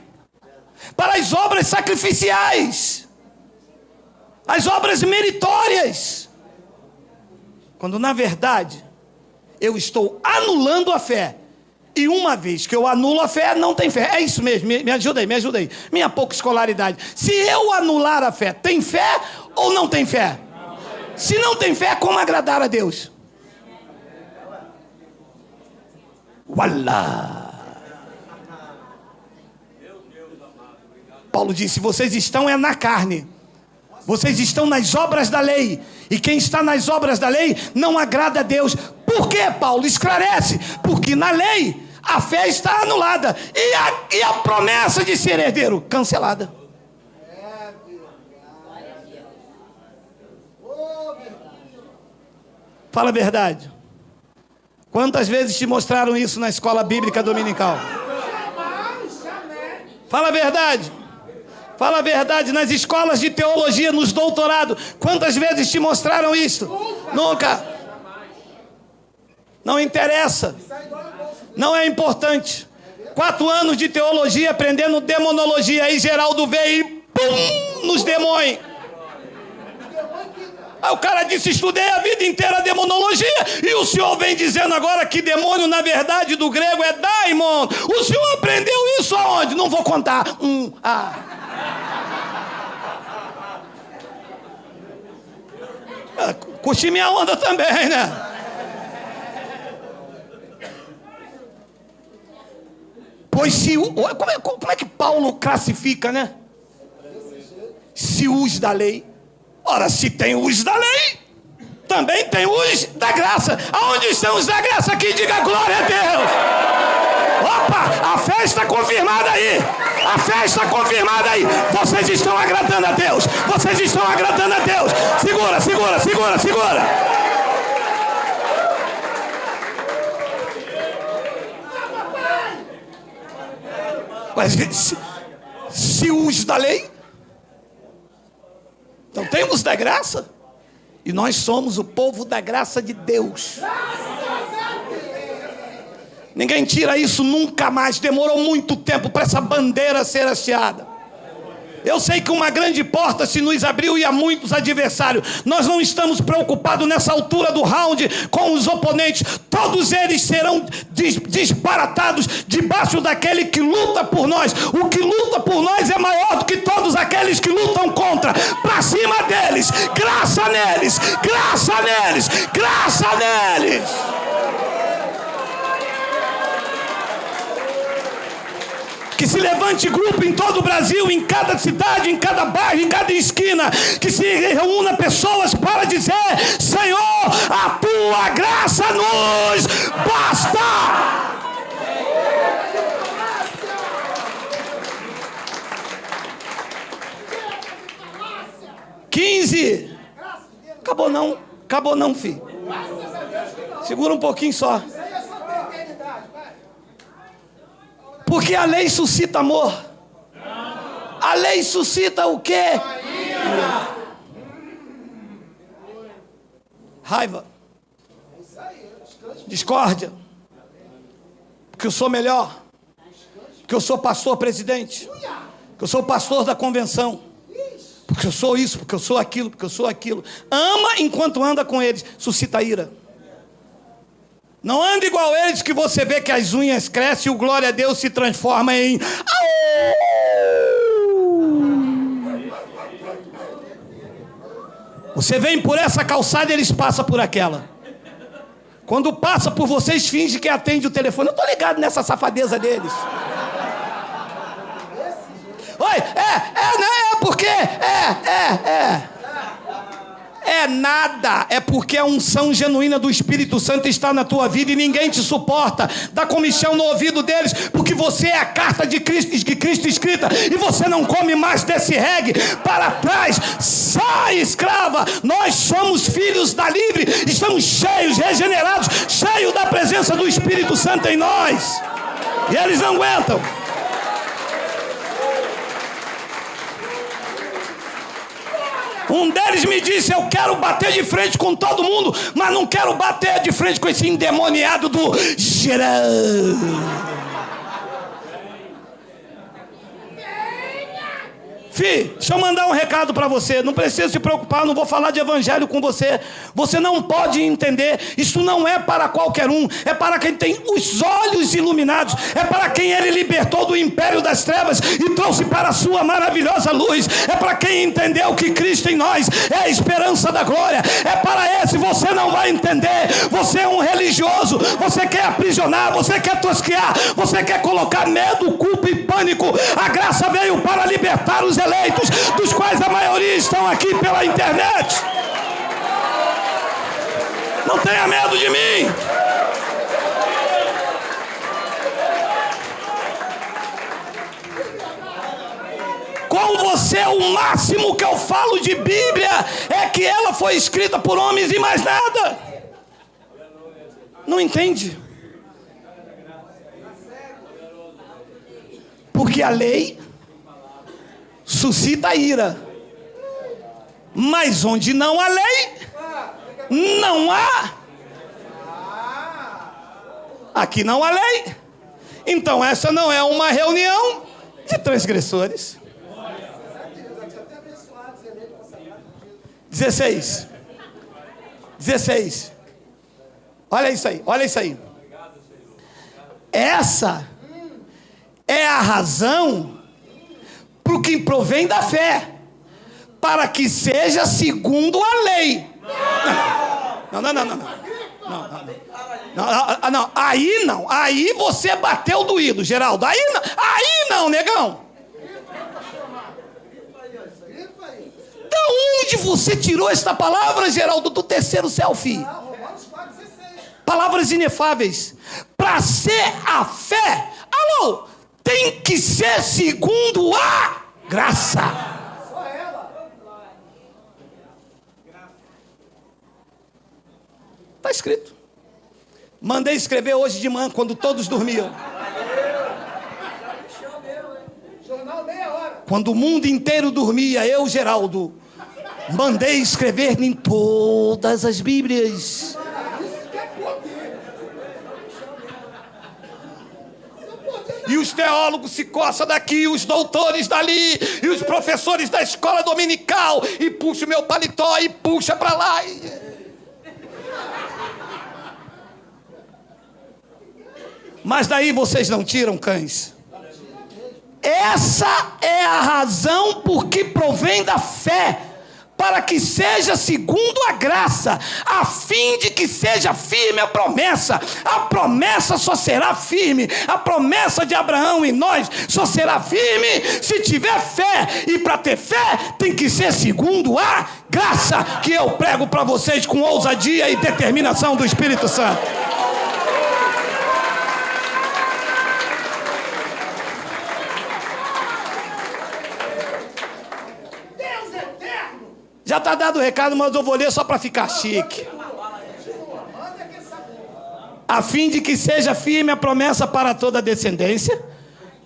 para as obras sacrificiais, as obras meritórias, quando na verdade eu estou anulando a fé. E uma vez que eu anulo a fé, não tem fé. É isso mesmo, me ajuda aí. Minha pouca escolaridade. Se eu anular a fé, tem fé ou não tem fé? Se não tem fé, como agradar a Deus? Ualá! Paulo disse, vocês estão na carne. Vocês estão nas obras da lei. E quem está nas obras da lei não agrada a Deus. Por quê, Paulo? Esclarece. Porque na lei a fé está anulada. E a promessa de ser herdeiro cancelada. Fala a verdade. Quantas vezes te mostraram isso na escola bíblica dominical? Fala a verdade. Fala a verdade, nas escolas de teologia, nos doutorados, quantas vezes te mostraram isso? Nunca. Não interessa. Não é importante. 4 anos de teologia aprendendo demonologia. Aí Geraldo veio e pum, nos demônios. Aí o cara disse, estudei a vida inteira demonologia. E o senhor vem dizendo agora que demônio na verdade do grego é daimon. O senhor aprendeu isso aonde? Não vou contar. Curti minha onda também, né? Pois se... Como é que Paulo classifica, né? Se os da lei. Ora, se tem os da lei, também tem os da graça. Aonde estão os da graça aqui? Diga glória a Deus. Opa, a fé está confirmada aí. A fé está confirmada aí. Vocês estão agradando a Deus. Vocês estão agradando a Deus. Segura. Mas se os da lei, então temos da graça. E nós somos o povo da graça de Deus. Ninguém tira isso nunca mais. Demorou muito tempo para essa bandeira ser hasteada. Eu sei que uma grande porta se nos abriu e há muitos adversários. Nós não estamos preocupados nessa altura do round com os oponentes. Todos eles serão disparatados debaixo daquele que luta por nós. O que luta por nós é maior do que todos aqueles que lutam contra. Para cima deles, graça neles, graça neles, graça neles. Que se levante grupo em todo o Brasil, em cada cidade, em cada bairro, em cada esquina. Que se reúna pessoas para dizer: Senhor, a tua graça nos basta. 15. Acabou não, filho. Segura um pouquinho só. Porque a lei suscita amor. A lei suscita o quê? Raiva. Discórdia. Porque eu sou melhor. Porque eu sou pastor presidente. Porque eu sou pastor da convenção. Porque eu sou isso, porque eu sou aquilo, porque eu sou aquilo. Ama enquanto anda com eles. Suscita ira. Não anda igual eles, que você vê que as unhas crescem e o glória a Deus se transforma em... Você vem por essa calçada e eles passam por aquela. Quando passa por vocês, finge que atende o telefone. Eu estou ligado nessa safadeza deles. Oi, porque... É nada, é porque a unção genuína do Espírito Santo está na tua vida e ninguém te suporta. Dá comichão no ouvido deles, porque você é a carta de Cristo escrita e você não come mais desse reggae. Para trás, sai escrava. Nós somos filhos da livre, estamos cheios, regenerados, cheios da presença do Espírito Santo em nós. E eles não aguentam. Um deles me disse: eu quero bater de frente com todo mundo, mas não quero bater de frente com esse endemoniado do geral. Fih, deixa eu mandar um recado para você. Não precisa se preocupar, não vou falar de evangelho com você. Você não pode entender. Isso não é para qualquer um. É para quem tem os olhos iluminados. É para quem ele libertou do império das trevas e trouxe para a sua maravilhosa luz. É para quem entendeu que Cristo em nós é a esperança da glória. É para esse. Você não vai entender. Você é um religioso. Você quer aprisionar. Você quer tosquear. Você quer colocar medo, culpa e pânico. A graça veio para libertar os eleitos, dos quais a maioria estão aqui pela internet. Não tenha medo de mim. Com você, o máximo que eu falo de Bíblia é que ela foi escrita por homens e mais nada. Não entende? Porque a lei suscita ira, mas onde não há lei, não há. Aqui não há lei. Então essa não é uma reunião de transgressores. 16. Olha isso aí, olha isso aí. Essa é a razão para o que provém da fé, para que seja segundo a lei. Não. Aí não. Aí você bateu doído, Geraldo. Aí não, negão. Da onde você tirou esta palavra, Geraldo, do terceiro selfie? Palavras inefáveis. Para ser a fé, alô, tem que ser segundo a graça. Está escrito. Mandei escrever hoje de manhã, quando todos dormiam. Quando o mundo inteiro dormia, eu, Geraldo, mandei escrever em todas as Bíblias. E os teólogos se coçam daqui, os doutores dali, e os professores da escola dominical, e puxa o meu paletó, e puxa para lá. Mas daí vocês não tiram, cães. Essa é a razão por que provém da fé, para que seja segundo a graça, a fim de que seja firme a promessa. A promessa só será firme, a promessa de Abraão em nós só será firme se tiver fé, e para ter fé tem que ser segundo a graça, que eu prego para vocês com ousadia e determinação do Espírito Santo. Já está dado o recado, mas eu vou ler só para ficar chique. A fim de que seja firme a promessa para toda a descendência,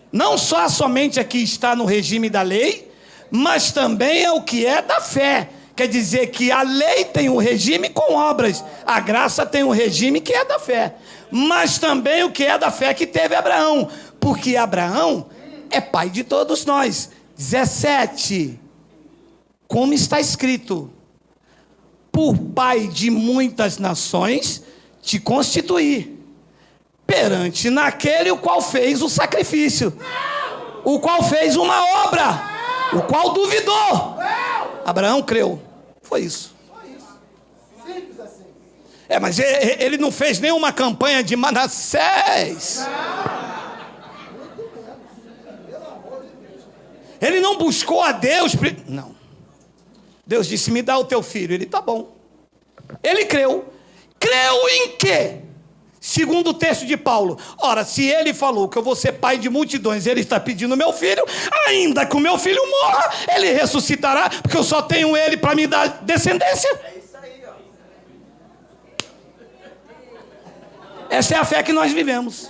não só somente a que está no regime da lei, mas também é o que é da fé. Quer dizer que a lei tem um regime com obras, a graça tem um regime que é da fé, mas também o que é da fé que teve Abraão, porque Abraão é pai de todos nós. 17. Como está escrito: por pai de muitas nações te constituí, perante naquele o qual fez o sacrifício, o qual fez uma obra, o qual duvidou. Abraão creu. Foi isso. Simples assim. Mas ele não fez nenhuma campanha de Manassés. Ele não buscou a Deus. Não. Deus disse: me dá o teu filho. Ele: tá bom. Ele creu. Creu em quê? Segundo o texto de Paulo. Ora, se ele falou que eu vou ser pai de multidões, ele está pedindo meu filho, ainda que o meu filho morra, ele ressuscitará, porque eu só tenho ele para me dar descendência. É isso aí, ó. Essa é a fé que nós vivemos.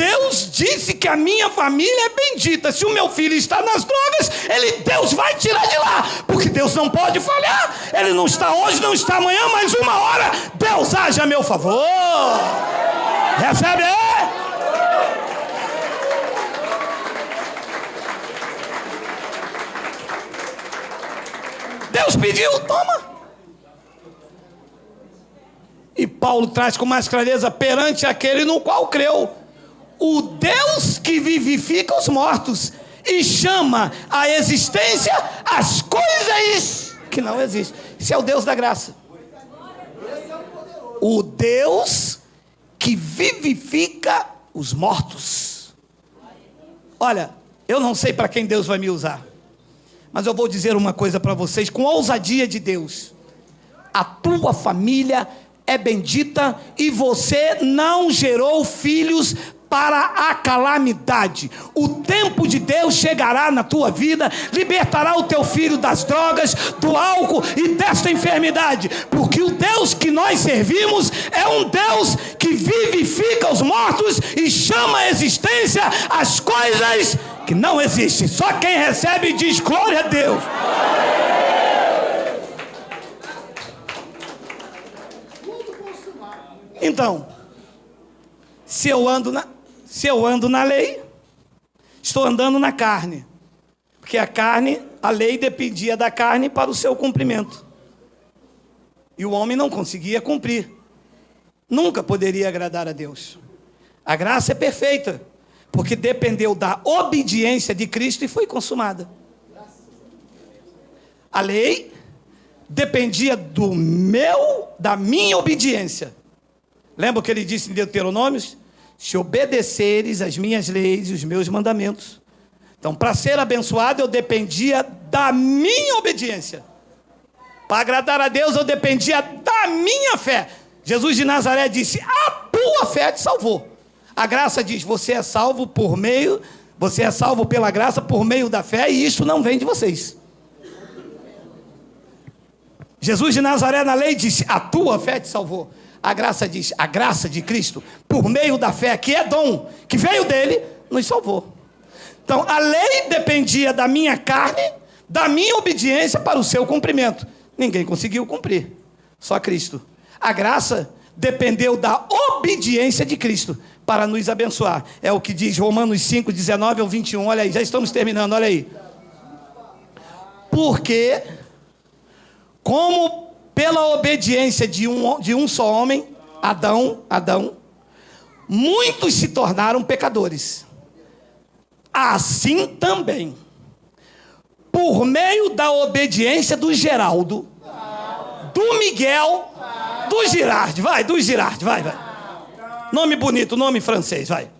Deus disse que a minha família é bendita. Se o meu filho está nas drogas, Deus vai tirar de lá, porque Deus não pode falhar. Ele não está hoje, não está amanhã, mas uma hora Deus age a meu favor. Recebe aí? Deus pediu, toma. E Paulo traz com mais clareza: perante aquele no qual creu, o Deus que vivifica os mortos e chama à existência as coisas que não existem. Esse é o Deus da graça. O Deus que vivifica os mortos. Olha, eu não sei para quem Deus vai me usar, mas eu vou dizer uma coisa para vocês com ousadia de Deus: a tua família é bendita e você não gerou filhos para a calamidade. O tempo de Deus chegará na tua vida, libertará o teu filho das drogas, do álcool e desta enfermidade, porque o Deus que nós servimos é um Deus que vivifica os mortos e chama à existência as coisas que não existem. Só quem recebe diz glória a Deus. Então, se eu ando na lei, estou andando na carne, porque a lei dependia da carne para o seu cumprimento, e o homem não conseguia cumprir, nunca poderia agradar a Deus. A graça é perfeita, porque dependeu da obediência de Cristo e foi consumada. A lei dependia da minha obediência. Lembra o que ele disse em Deuteronômio? Se obedeceres as minhas leis e os meus mandamentos. Então, para ser abençoado, eu dependia da minha obediência. Para agradar a Deus, eu dependia da minha fé. Jesus de Nazaré disse: a tua fé te salvou. A graça diz: você é salvo pela graça por meio da fé, e isso não vem de vocês. Jesus de Nazaré na lei disse: a tua fé te salvou. A graça diz: a graça de Cristo, por meio da fé, que é dom, que veio dele, nos salvou. Então, a lei dependia da minha carne, da minha obediência para o seu cumprimento. Ninguém conseguiu cumprir, só Cristo. A graça dependeu da obediência de Cristo para nos abençoar. É o que diz Romanos 5, 19 ao 21. Olha aí, já estamos terminando, olha aí. Porque, como pela obediência de um só homem, Adão, muitos se tornaram pecadores. Assim também, por meio da obediência do Geraldo, do Miguel, do Girardi, vai. Nome bonito, nome francês, vai.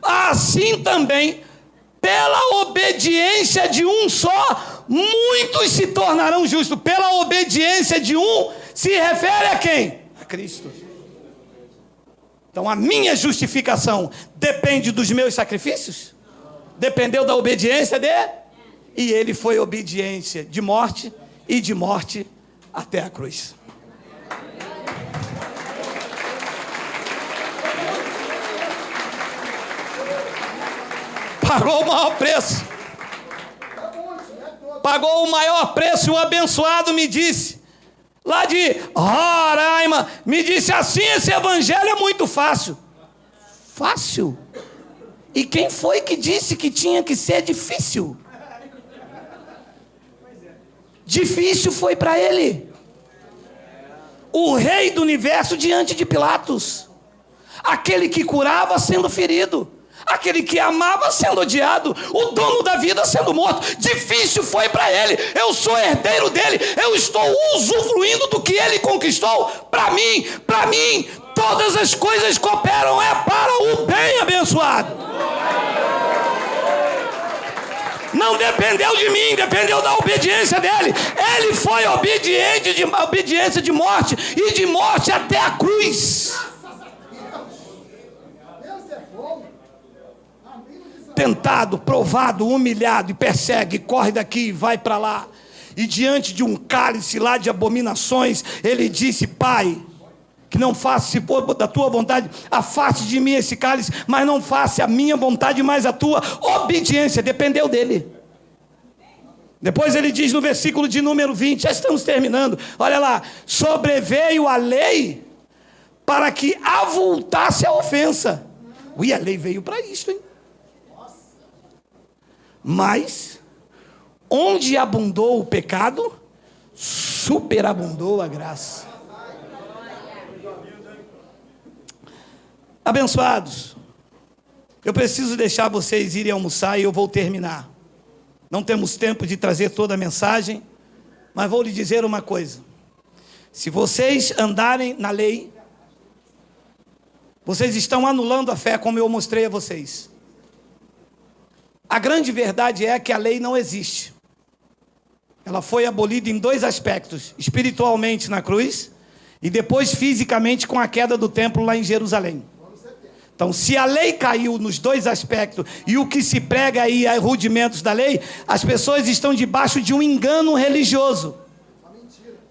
Assim também, pela obediência de um só, muitos se tornarão justos. Pela obediência de um, se refere a quem? A Cristo. Então a minha justificação depende dos meus sacrifícios? Dependeu da obediência dele? E ele foi obediência de morte, e de morte até a cruz. Pagou o maior preço. Pagou o maior preço. E o abençoado me disse, lá de Roraima, me disse assim: esse evangelho é muito fácil. Fácil? E quem foi que disse que tinha que ser difícil? Difícil foi para ele, o rei do universo, diante de Pilatos, aquele que curava sendo ferido, aquele que amava sendo odiado, o dono da vida sendo morto. Difícil foi para ele. Eu sou herdeiro dele, eu estou usufruindo do que ele conquistou. Para mim, todas as coisas cooperam, é para o bem, abençoado. Não dependeu de mim, dependeu da obediência dele. Ele foi obediência de morte, e de morte até a cruz. Tentado, provado, humilhado, e persegue, corre daqui e vai para lá. E diante de um cálice lá de abominações, ele disse: Pai, que não faça, se for da tua vontade, afaste de mim esse cálice, mas não faça a minha vontade, mas a tua. Obediência, dependeu dele. Depois ele diz no versículo de número 20, já estamos terminando, olha lá, sobreveio a lei para que avultasse a ofensa. Ui, a lei veio para isso, hein? Mas, onde abundou o pecado, superabundou a graça. Abençoados, eu preciso deixar vocês irem almoçar e eu vou terminar. Não temos tempo de trazer toda a mensagem, mas vou lhe dizer uma coisa. Se vocês andarem na lei, vocês estão anulando a fé, como eu mostrei a vocês. A grande verdade é que a lei não existe. Ela foi abolida em dois aspectos, espiritualmente na cruz e depois fisicamente com a queda do templo lá em Jerusalém. Então, se a lei caiu nos dois aspectos e o que se prega aí é rudimentos da lei, as pessoas estão debaixo de um engano religioso.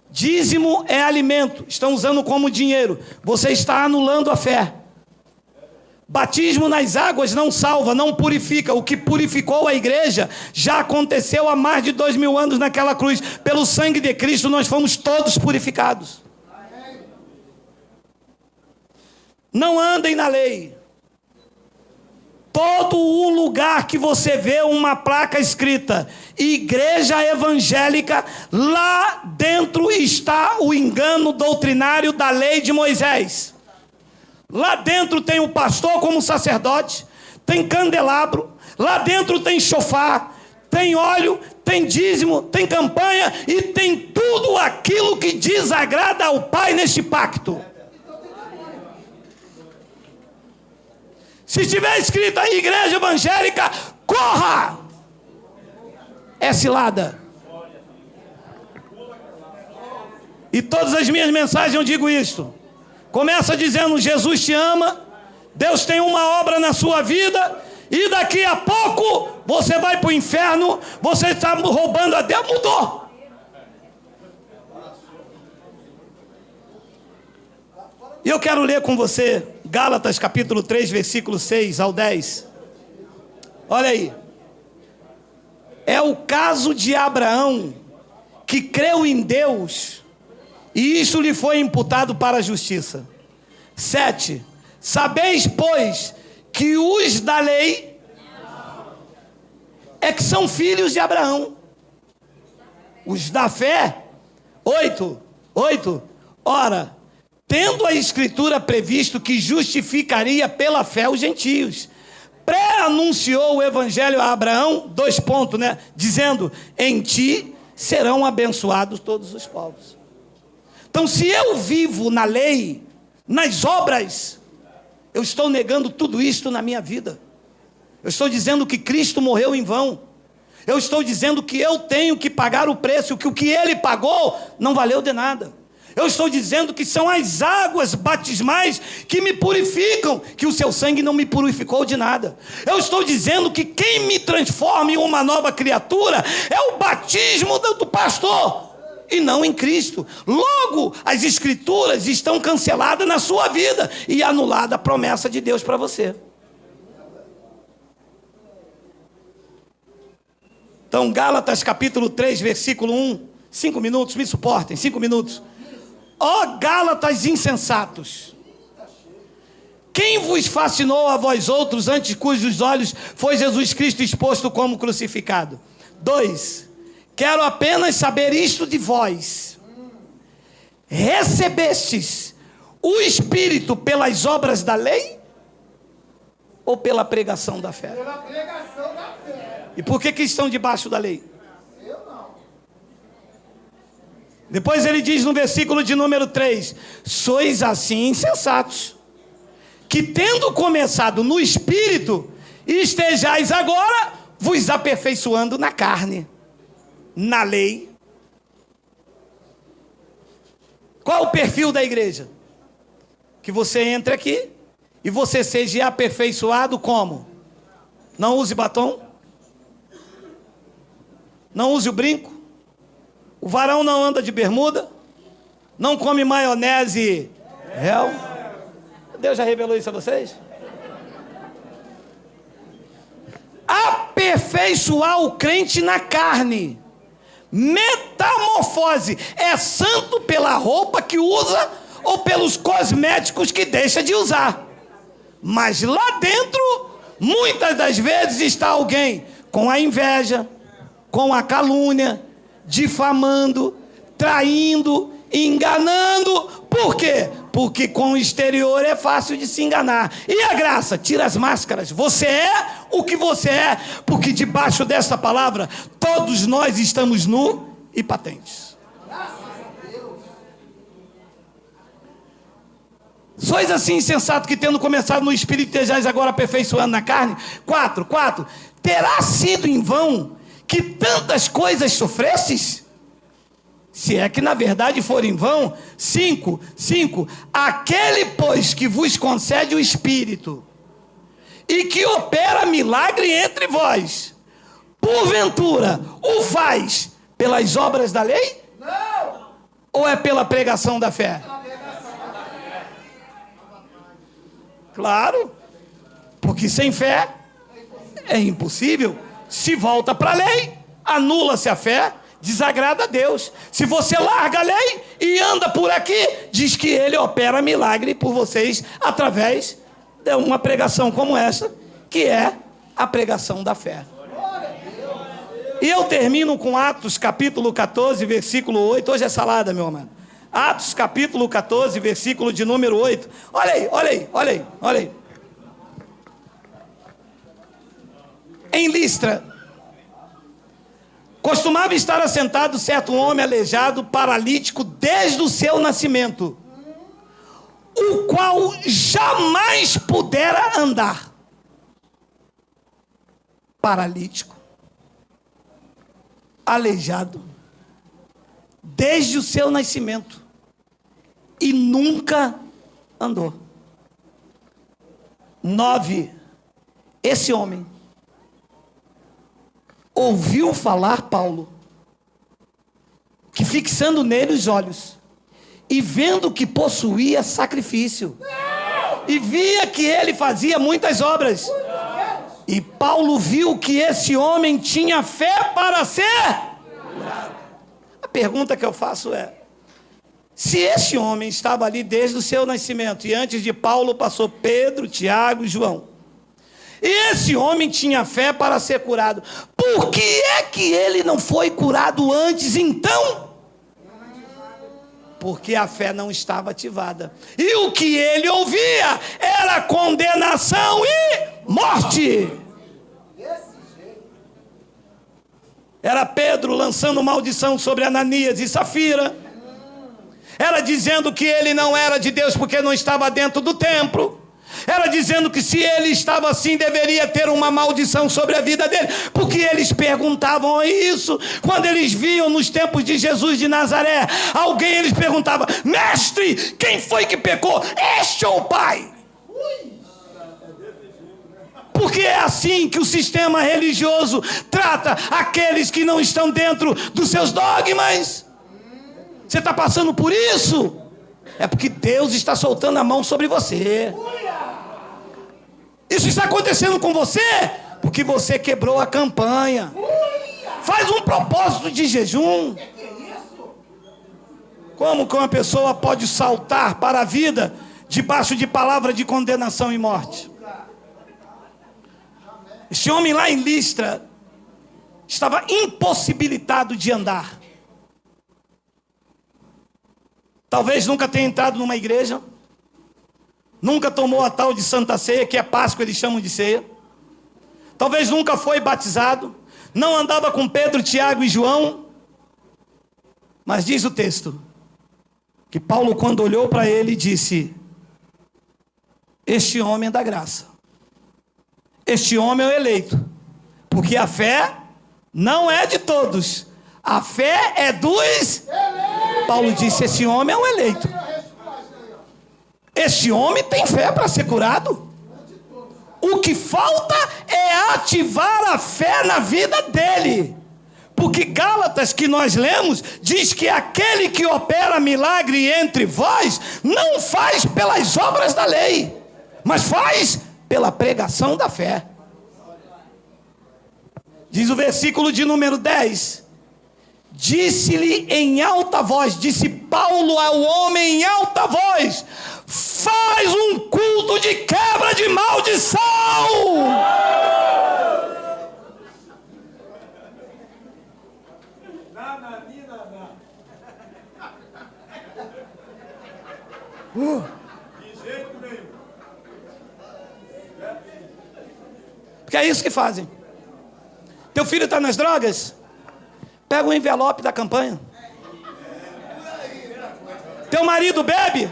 Dízimo é alimento, estão usando como dinheiro. Você está anulando a fé. Batismo nas águas não salva, não purifica. O que purificou a igreja já aconteceu há mais de 2000 anos naquela cruz. Pelo sangue de Cristo nós fomos todos purificados. Não andem na lei. Todo o lugar que você vê uma placa escrita Igreja Evangélica, lá dentro está o engano doutrinário da lei de Moisés. Lá dentro tem o pastor como sacerdote, tem candelabro, lá dentro tem chofar, tem óleo, tem dízimo, tem campanha e tem tudo aquilo que desagrada ao Pai neste pacto. Se estiver escrito aí, Igreja Evangélica, corra! É cilada. E todas as minhas mensagens eu digo isto. Começa dizendo, Jesus te ama, Deus tem uma obra na sua vida, e daqui a pouco você vai para o inferno, você está roubando a Deus, mudou. E eu quero ler com você Gálatas capítulo 3, versículo 6 ao 10. Olha aí. É o caso de Abraão, que creu em Deus, e isso lhe foi imputado para a justiça. 7. Sabeis, pois, que os da lei é que são filhos de Abraão. Os da fé. 8. Ora, tendo a Escritura previsto que justificaria pela fé os gentios, pré-anunciou o Evangelho a Abraão, 2 pontos, né? Dizendo, em ti serão abençoados todos os povos. Então, se eu vivo na lei, nas obras, eu estou negando tudo isto na minha vida. Eu estou dizendo que Cristo morreu em vão. Eu estou dizendo que eu tenho que pagar o preço, que o que Ele pagou não valeu de nada. Eu estou dizendo que são as águas batismais que me purificam, que o seu sangue não me purificou de nada. Eu estou dizendo que quem me transforma em uma nova criatura é o batismo do pastor, e não em Cristo. Logo, as Escrituras estão canceladas na sua vida e anulada a promessa de Deus para você. Então, Gálatas capítulo 3, versículo 1, 5 minutos, me suportem, 5 minutos. Ó Gálatas insensatos, quem vos fascinou a vós outros, antes cujos olhos foi Jesus Cristo exposto como crucificado? 2. Quero apenas saber isto de vós: recebestes o Espírito pelas obras da lei ou pela pregação da fé? Pela pregação da fé. E por que estão debaixo da lei? Eu não. Depois ele diz no versículo de número 3: sois assim insensatos, que tendo começado no Espírito, estejais agora vos aperfeiçoando na carne, na lei. Qual o perfil da igreja? Que você entre aqui e você seja aperfeiçoado como? Não use batom, não use o brinco, o varão não anda de bermuda, não come maionese Real? Deus já revelou isso a vocês? Aperfeiçoar o crente na carne. Metamorfose. É santo pela roupa que usa ou pelos cosméticos que deixa de usar. Mas lá dentro, muitas das vezes está alguém com a inveja, com a calúnia, difamando, traindo, enganando. Por quê? Porque com o exterior é fácil de se enganar. E a graça? Tira as máscaras. Você é o que você é, porque debaixo dessa palavra, todos nós estamos nu e patentes. Sois assim insensato que, tendo começado no espírito, estejais agora aperfeiçoando na carne. 4. Terá sido em vão que tantas coisas sofrestes? Se é que na verdade for em vão. 5. Aquele, pois, que vos concede o Espírito e que opera milagre entre vós, porventura o faz pelas obras da lei? Não! Ou é pela pregação da fé? Claro, porque sem fé é impossível. Se volta para a lei, anula-se a fé, desagrada a Deus. Se você larga a lei e anda por aqui, diz que ele opera milagre por vocês através de uma pregação como essa, que é a pregação da fé. E eu termino com Atos capítulo 14, versículo 8. Hoje é salada, meu amado. Atos capítulo 14, versículo de número 8. Olha aí. Em Listra, costumava estar assentado certo homem aleijado, paralítico, desde o seu nascimento, o qual jamais pudera andar. Paralítico, aleijado, desde o seu nascimento, e nunca andou. 9. Esse homem ouviu falar Paulo, que fixando nele os olhos, e vendo que possuía sacrifício, e via que ele fazia muitas obras, e Paulo viu que esse homem tinha fé para ser curado. A pergunta que eu faço é: se esse homem estava ali desde o seu nascimento, e antes de Paulo passou Pedro, Tiago e João, e esse homem tinha fé para ser curado, por que é que ele não foi curado antes então? Porque a fé não estava ativada, e o que ele ouvia era condenação e morte. Era Pedro lançando maldição sobre Ananias e Safira, era dizendo que ele não era de Deus porque não estava dentro do templo, era dizendo que se ele estava assim, deveria ter uma maldição sobre a vida dele, porque eles perguntavam isso, quando eles viam nos tempos de Jesus de Nazaré, eles perguntavam: mestre, quem foi que pecou, este ou o pai? Porque é assim que o sistema religioso trata aqueles que não estão dentro dos seus dogmas. Você está passando por isso? É porque Deus está soltando a mão sobre você. Isso está acontecendo com você porque você quebrou a campanha. Faz um propósito de jejum. Como que uma pessoa pode saltar para a vida debaixo de palavra de condenação e morte? Esse homem lá em Listra estava impossibilitado de andar. Talvez nunca tenha entrado numa igreja, nunca tomou a tal de Santa Ceia, que é Páscoa, eles chamam de ceia. Talvez nunca foi batizado, não andava com Pedro, Tiago e João. Mas diz o texto que Paulo, quando olhou para ele, disse: este homem é da graça, este homem é o eleito, porque a fé não é de todos, a fé é dos... Paulo disse: esse homem é um eleito, esse homem tem fé para ser curado. O que falta é ativar a fé na vida dele, Porque Gálatas, que nós lemos, diz que aquele que opera milagre entre vós, não faz pelas obras da lei, mas faz pela pregação da fé. Diz o versículo de número 10: disse-lhe em alta voz, disse Paulo ao homem em alta voz: faz um culto de quebra de maldição. Porque é isso que fazem. Teu filho está nas drogas? Pega o envelope da campanha. Teu marido bebe?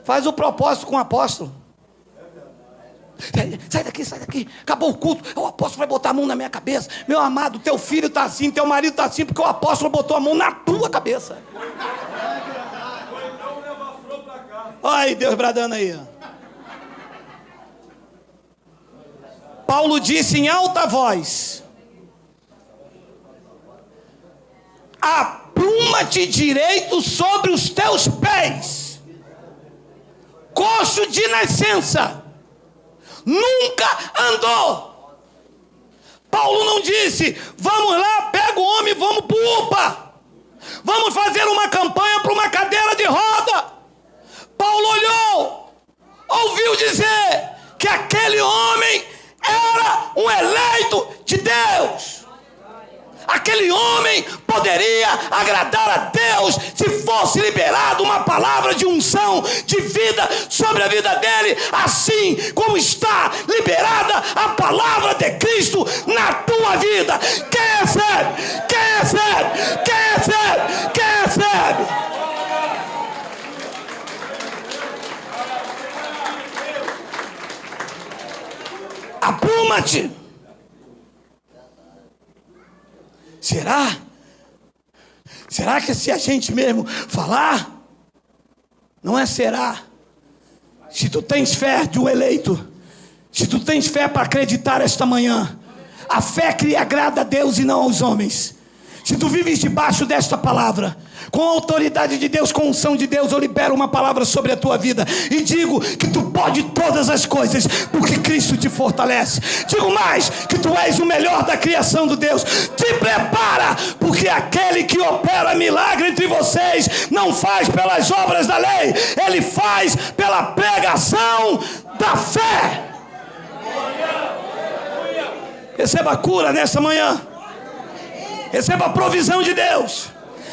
Faz o propósito com o apóstolo. Sai daqui, acabou o culto, o apóstolo vai botar a mão na minha cabeça. Meu amado, teu filho está assim, teu marido está assim, porque o apóstolo botou a mão na tua cabeça. Ai, Deus bradando aí. Paulo disse em alta voz: apruma-te direito sobre os teus pés, coxo de nascença, nunca andou. Paulo não disse: vamos lá, pega o homem, vamos para o UPA, vamos fazer uma campanha para uma cadeira de roda. Paulo olhou, ouviu dizer que aquele homem era um eleito de Deus. Aquele homem poderia agradar a Deus se fosse liberado uma palavra de unção, de vida sobre a vida dele, assim como está liberada a palavra de Cristo na tua vida. Quem recebe? Quem recebe? Quem recebe? Quem recebe? Apruma-te. Será que se a gente mesmo falar? Não é será. Se tu tens fé de um eleito, se tu tens fé para acreditar esta manhã, a fé que agrada a Deus e não aos homens. Se tu vives debaixo desta palavra, com a autoridade de Deus, com a unção de Deus, eu libero uma palavra sobre a tua vida e digo que tu pode todas as coisas, porque Cristo te fortalece. Digo mais, que tu és o melhor da criação de Deus. Te prepara, porque aquele que opera milagre entre vocês não faz pelas obras da lei, ele faz pela pregação da fé. Receba a cura nessa manhã. Receba a provisão de Deus.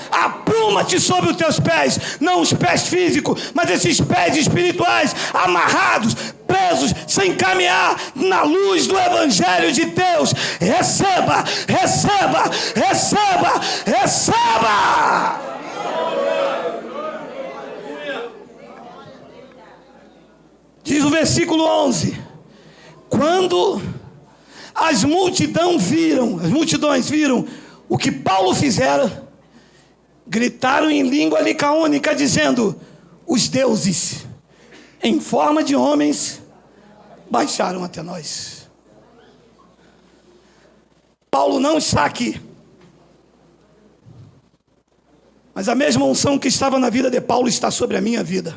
Apruma-te sobre os teus pés, não os pés físicos, mas esses pés espirituais, amarrados, presos, sem caminhar na luz do Evangelho de Deus. Receba, receba, receba, receba. Diz o versículo 11: quando as multidões viram o que Paulo fizera, gritaram em língua licaônica, dizendo: os deuses, em forma de homens, baixaram até nós. Paulo não está aqui, mas a mesma unção que estava na vida de Paulo está sobre a minha vida.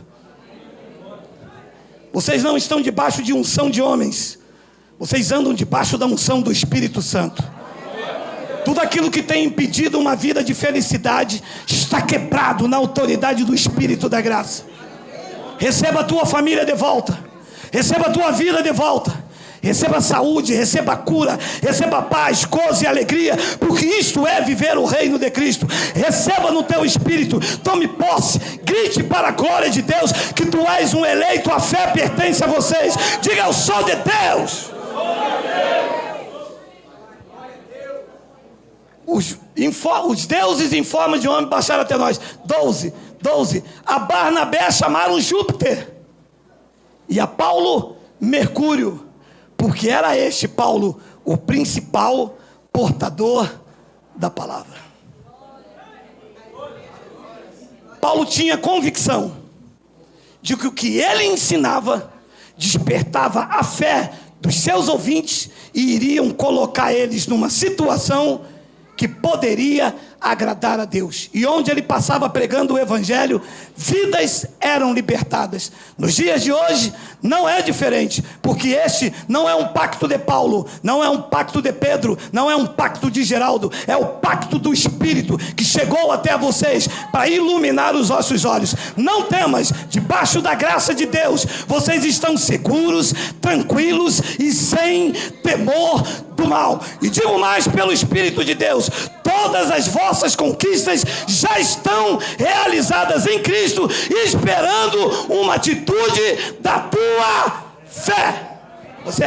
Vocês não estão debaixo de unção de homens, vocês andam debaixo da unção do Espírito Santo. Tudo aquilo que tem impedido uma vida de felicidade está quebrado na autoridade do Espírito da graça. Receba a tua família de volta. Receba a tua vida de volta. Receba saúde, receba cura, receba paz, gozo e alegria, porque isto é viver o reino de Cristo. Receba no teu espírito, tome posse, grite para a glória de Deus que tu és um eleito, a fé pertence a vocês. Diga: eu sou de Deus. Os deuses em forma de homem baixaram até nós. 12. A Barnabé chamaram Júpiter e a Paulo Mercúrio, porque era este Paulo o principal portador da palavra. Paulo tinha convicção de que o que ele ensinava despertava a fé dos seus ouvintes e iriam colocar eles numa situação que poderia agradar a Deus. E onde ele passava pregando o evangelho, vidas eram libertadas. Nos dias de hoje não é diferente, porque este não é um pacto de Paulo, não é um pacto de Pedro, não é um pacto de Geraldo, é o pacto do Espírito que chegou até vocês para iluminar os vossos olhos. Não temas, debaixo da graça de Deus vocês estão seguros, tranquilos e sem temor do mal. E digo mais, pelo Espírito de Deus, todas as vossas conquistas já estão realizadas em Cristo, esperando uma atitude da tua fé. Você